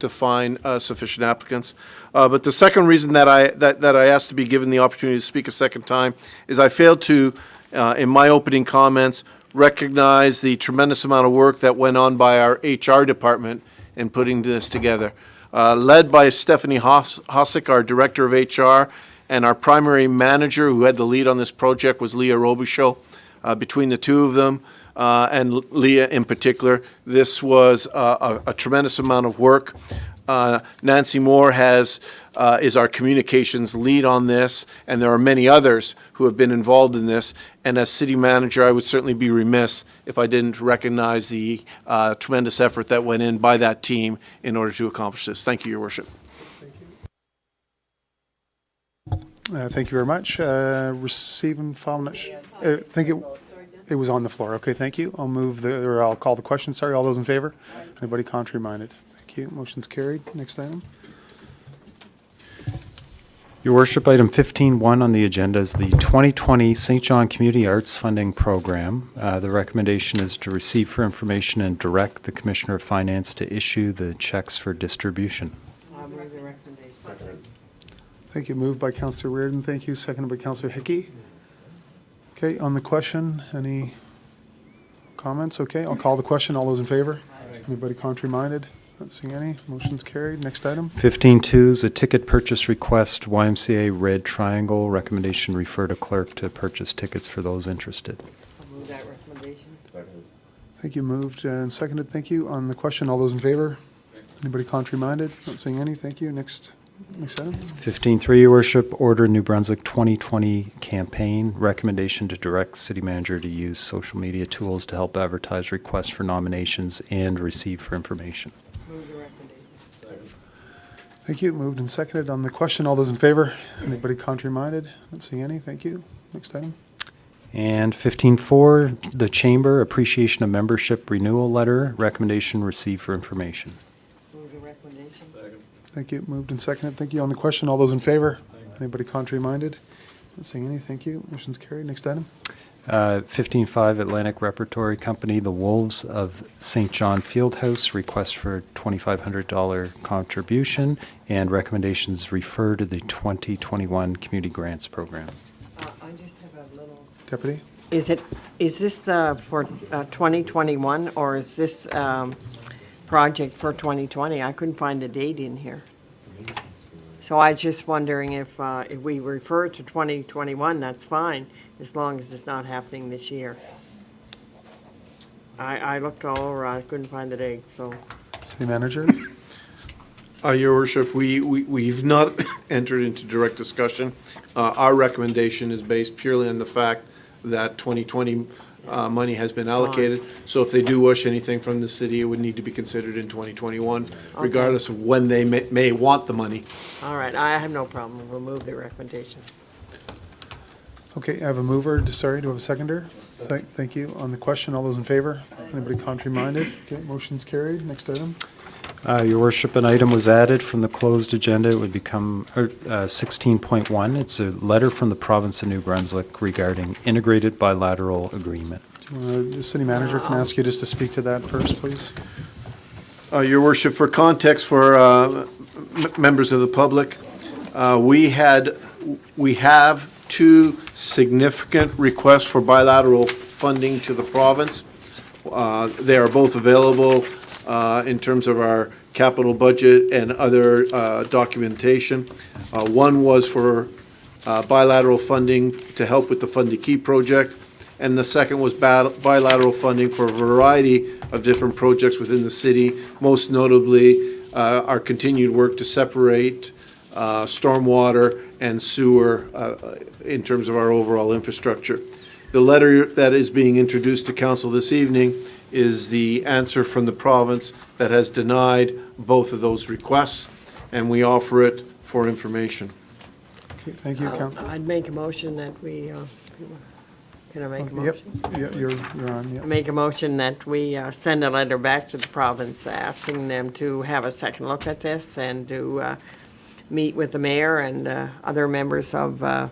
to find sufficient applicants. But the second reason that I asked to be given the opportunity to speak a second time is I failed to, in my opening comments, recognize the tremendous amount of work that went on by our HR department in putting this together. Led by Stephanie Hosick, our director of HR, and our primary manager who had the lead on this project was Leah Robichaud. Between the two of them, and Leah in particular, this was a tremendous amount of work. Nancy Moore is our communications lead on this, and there are many others who have been involved in this. And as city manager, I would certainly be remiss if I didn't recognize the tremendous effort that went in by that team in order to accomplish this. Thank you, Your Worship. Thank you very much. Receive and file. I think it was on the floor. Okay, thank you. I'll call the question. Sorry, all those in favor? Anybody contrary-minded? Thank you. Motion's carried. Next item. Your Worship, item 15.1 on the agenda is the 2020 St. John Community Arts Funding Program. The recommendation is to receive for information and direct the Commissioner of Finance to issue the checks for distribution. I'll move the recommendation. Thank you. Moved by Councillor Reardon. Thank you. Seconded by Councillor Hickey. Okay, on the question, any comments? Okay, I'll call the question. All those in favor? Anybody contrary-minded? Not seeing any. Motion's carried. Next item. 15.2 is a ticket purchase request, YMCA Red Triangle. Recommendation, refer to clerk to purchase tickets for those interested. I'll move that recommendation. Thank you. Moved and seconded. Thank you. On the question, all those in favor? Anybody contrary-minded? Not seeing any. Thank you. Next item. 15.3, Your Worship, order New Brunswick 2020 campaign. Recommendation to direct city manager to use social media tools to help advertise requests for nominations and receive for information. Thank Thank you. Moved and seconded on the question. All those in favor? Anybody contrary-minded? Not seeing any. Thank you. Next item. And 15.4, the Chamber Appreciation of Membership Renewal Letter, recommendation received for information. Move the recommendation. Thank you. Moved and seconded. Thank you. On the question, all those in favor? Anybody contrary-minded? Not seeing any. Thank you. Motion's carried. Next item. 15.5, Atlantic Repertory Company, The Wolves of St. John Fieldhouse, request for $2,500 contribution, and recommendations refer to the 2021 Community Grants Program. I just have a little. Deputy? Is this for 2021, or is this project for 2020? I couldn't find a date in here. So I was just wondering if we refer to 2021, that's fine, as long as it's not happening this year. I looked all over, I couldn't find the date, so. City Manager? Your Worship, we've not entered into direct discussion. Our recommendation is based purely on the fact that 2020 money has been allocated. So if they do wish anything from the city, it would need to be considered in 2021, regardless of when they may want the money. All right, I have no problem, we'll move the recommendation. Okay, I have a mover. Sorry, do I have a seconder? Thank you. On the question, all those in favor? Anybody contrary-minded? Okay, motion's carried. Next item. Your Worship, an item was added from the closed agenda. It would become 16.1. It's a letter from the province of New Brunswick regarding integrated bilateral agreement. The City Manager, can I ask you just to speak to that first, please? Your Worship, for context for members of the public, we have two significant requests for bilateral funding to the province. They are both available in terms of our capital budget and other documentation. One was for bilateral funding to help with the Fund to Keep project, and the second was bilateral funding for a variety of different projects within the city, most notably our continued work to separate stormwater and sewer in terms of our overall infrastructure. The letter that is being introduced to council this evening is the answer from the province that has denied both of those requests, and we offer it for information. Okay, thank you, Council. I'd make a motion that we, can I make a motion? Yep, you're on, yep. Make a motion that we send a letter back to the province asking them to have a second look at this and to meet with the mayor and other members of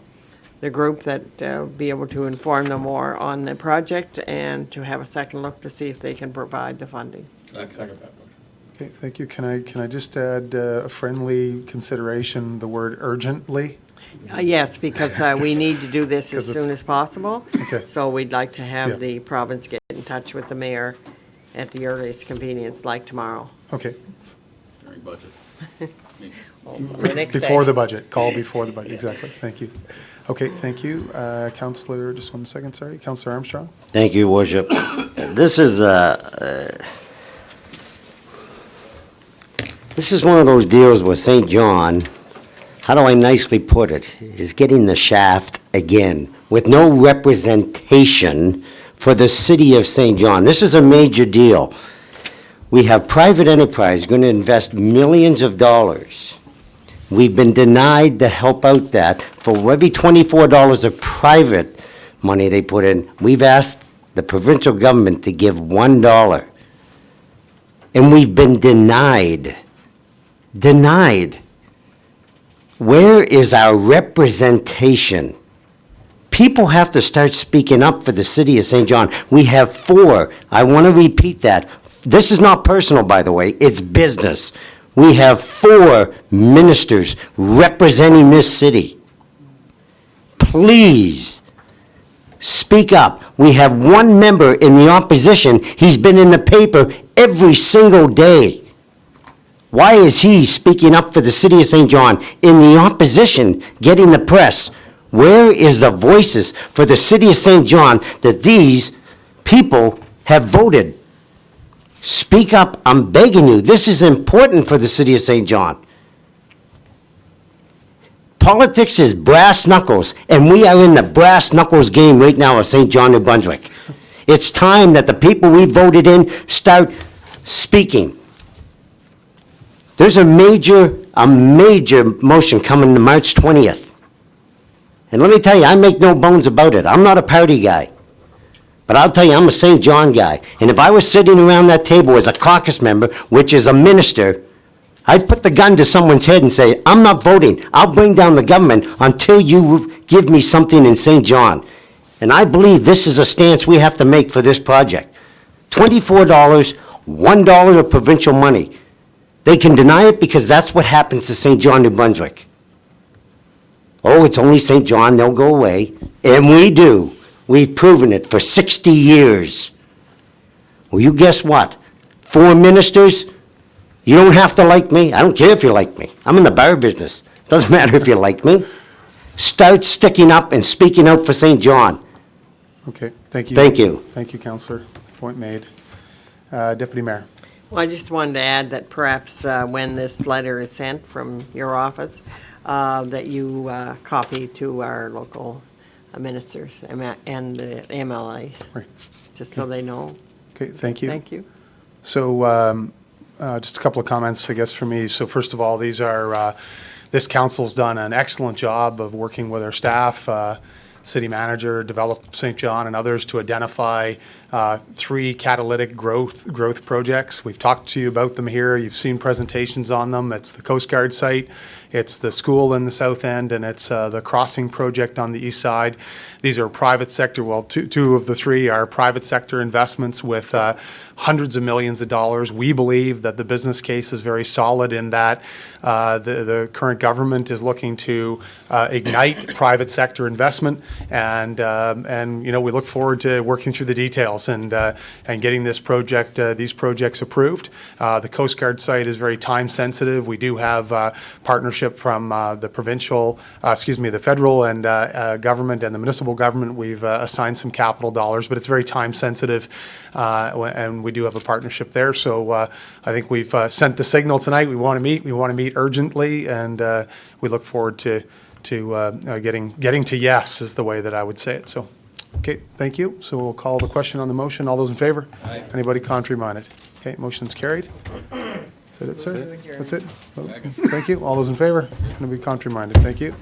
the group that be able to inform them more on the project and to have a second look to see if they can provide the funding. Second that motion. Okay, thank you. Can I just add a friendly consideration, the word urgently? Yes, because we need to do this as soon as possible. Okay. So we'd like to Yeah. have the province get in touch with the mayor at the earliest convenience, like tomorrow. Okay. During budget. The next day. Before the budget, call before the budget, exactly. Thank you. Okay, thank you. Councillor, just 1 second, sorry. Councillor Armstrong? Thank you, Worship. This is one of those deals where St. John, how do I nicely put it, is getting the shaft again with no representation for the city of St. John. This is a major deal. We have private enterprise going to invest millions of dollars. We've been denied to help out that. For every $24 of private money they put in, we've asked the provincial government to give $1. And we've been denied. Denied. Where is our representation? People have to start speaking up for the city of St. John. We have 4. I want to repeat that. This is not personal, by the way. It's business. We have 4 ministers representing this city. Please speak up. We have 1 member in the opposition. He's been in the paper every single day. Why is he speaking up for the city of St. John in the opposition, getting the press? Where is the voices for the city of St. John that these people have voted? Speak up, I'm begging you. This is important for the city of St. John. Politics is brass knuckles, and we are in the brass knuckles game right now at St. John, New Brunswick. It's time that the people we voted in start speaking. There's a major a major motion coming to March 20th. And let me tell you, I make no bones about it. I'm not a party guy. But I'll tell you, I'm a St. John guy. And if I was sitting around that table as a caucus member, which is a minister, I'd put the gun to someone's head and say, I'm not voting. I'll bring down the government until you give me something in St. John. And I believe this is a stance we have to make for this project. $24, $1 of provincial money. They can deny it because that's what happens to St. John, New Brunswick. Oh, it's only St. John, they'll go away. And we do. We've proven it for 60 years. Well, you guess what? 4 ministers, you don't have to like me. I don't care if you like me. I'm in the bar business. Doesn't matter if you like me. Start sticking up and speaking out for St. John. Okay, thank you. Thank you. Thank you, Councillor. Point made. Deputy Mayor. Well, I just wanted to add that perhaps when this letter is sent from your office, that you copy to our local ministers and the MLAs, Right. just so they know. Okay, thank you. Thank you. So just a couple of comments, I guess, for me. So first of all, these are, this council's done an excellent job of working with our staff, city manager, Develop St. John, and others to identify 3 catalytic growth projects. We've talked to you about them here. You've seen presentations on them. It's the Coast Guard site, it's the school in the south end, and it's the crossing project on the east side. These are private sector, well, two of the 3 are private sector investments with hundreds of millions of dollars. We believe that the business case is very solid in that the current government is looking to ignite private sector investment, and you know, we look forward to working through the details and getting this project, these projects approved. The Coast Guard site is very time sensitive. We do have partnership from the provincial, the federal and government and the municipal government. We've assigned some capital dollars, but it's very time sensitive, and we do have a partnership there. So I think we've sent the signal tonight. We want to meet. We want to meet urgently, and we look forward to getting to yes is the way that I would say it. So, okay, thank you. So we'll call the question on the motion. All those in favor? Aye. Anybody contrary minded? Okay, motion's carried. Is that it, sir? That's it. Oh, thank you. All those in favor? Anybody contrary minded? Thank you.